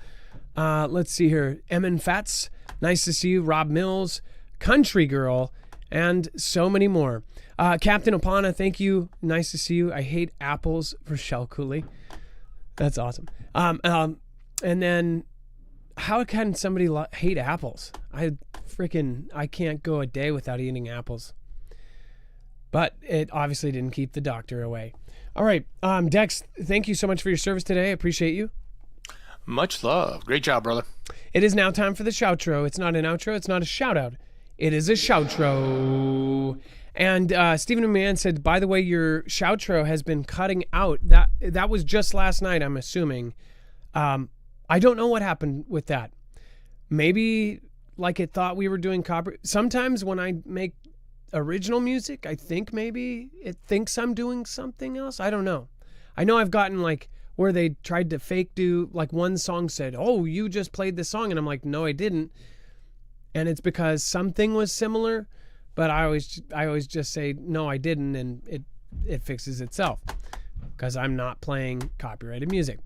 [SPEAKER 1] Let's see here. Emin Fats, nice to see you. Rob Mills, Country Girl, and so many more. Captain Opana, thank you. Nice to see you. I hate apples for Shell Cooley. That's awesome. And then how can somebody hate apples? I can't go a day without eating apples. But it obviously didn't keep the doctor away. All right, Dex, thank you so much for your service today. I appreciate you.
[SPEAKER 2] Much love. Great job, brother.
[SPEAKER 1] It is now time for the shoutro. It's not an outro. It's not a shout out. It is a shoutro. And Stephen McMahon said, by the way, your shoutro has been cutting out. That was just last night, I'm assuming. I don't know what happened with that. Maybe like it thought we were doing copy. Sometimes when I make original music, I think maybe it thinks I'm doing something else. I don't know. I know I've gotten like where they tried to fake do, like one song said, oh, you just played this song. And I'm like, no, I didn't. And it's because something was similar, but I always just say, no, I didn't. And it fixes itself because I'm not playing copyrighted music.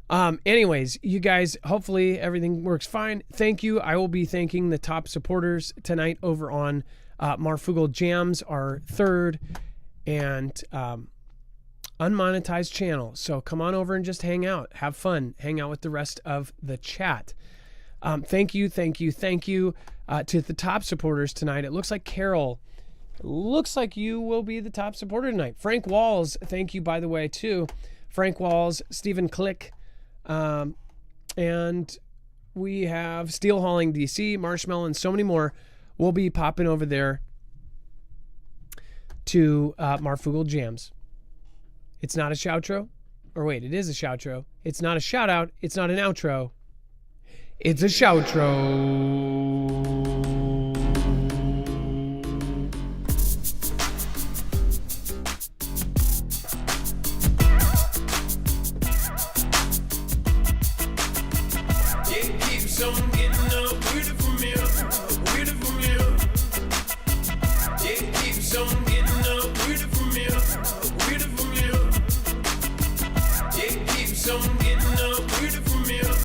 [SPEAKER 1] Anyways, you guys, hopefully everything works fine. Thank you. I will be thanking the top supporters tonight over on Marfoogle Jams, our third and unmonetized channel. So come on over and just hang out, have fun, hang out with the rest of the chat. Thank you to the top supporters tonight. It looks like Carol, looks like you will be the top supporter tonight. Frank Walls, thank you, by the way, too. Frank Walls, Stephen Click, and we have Steel Hauling DC, Marshmallow, and so many more. We'll be popping over there to Marfoogle Jams. It's not a shoutro. Or wait, it is a shoutro. It's not a shout out. It's not an outro. It's a shoutro.
[SPEAKER 3] Weirder from here.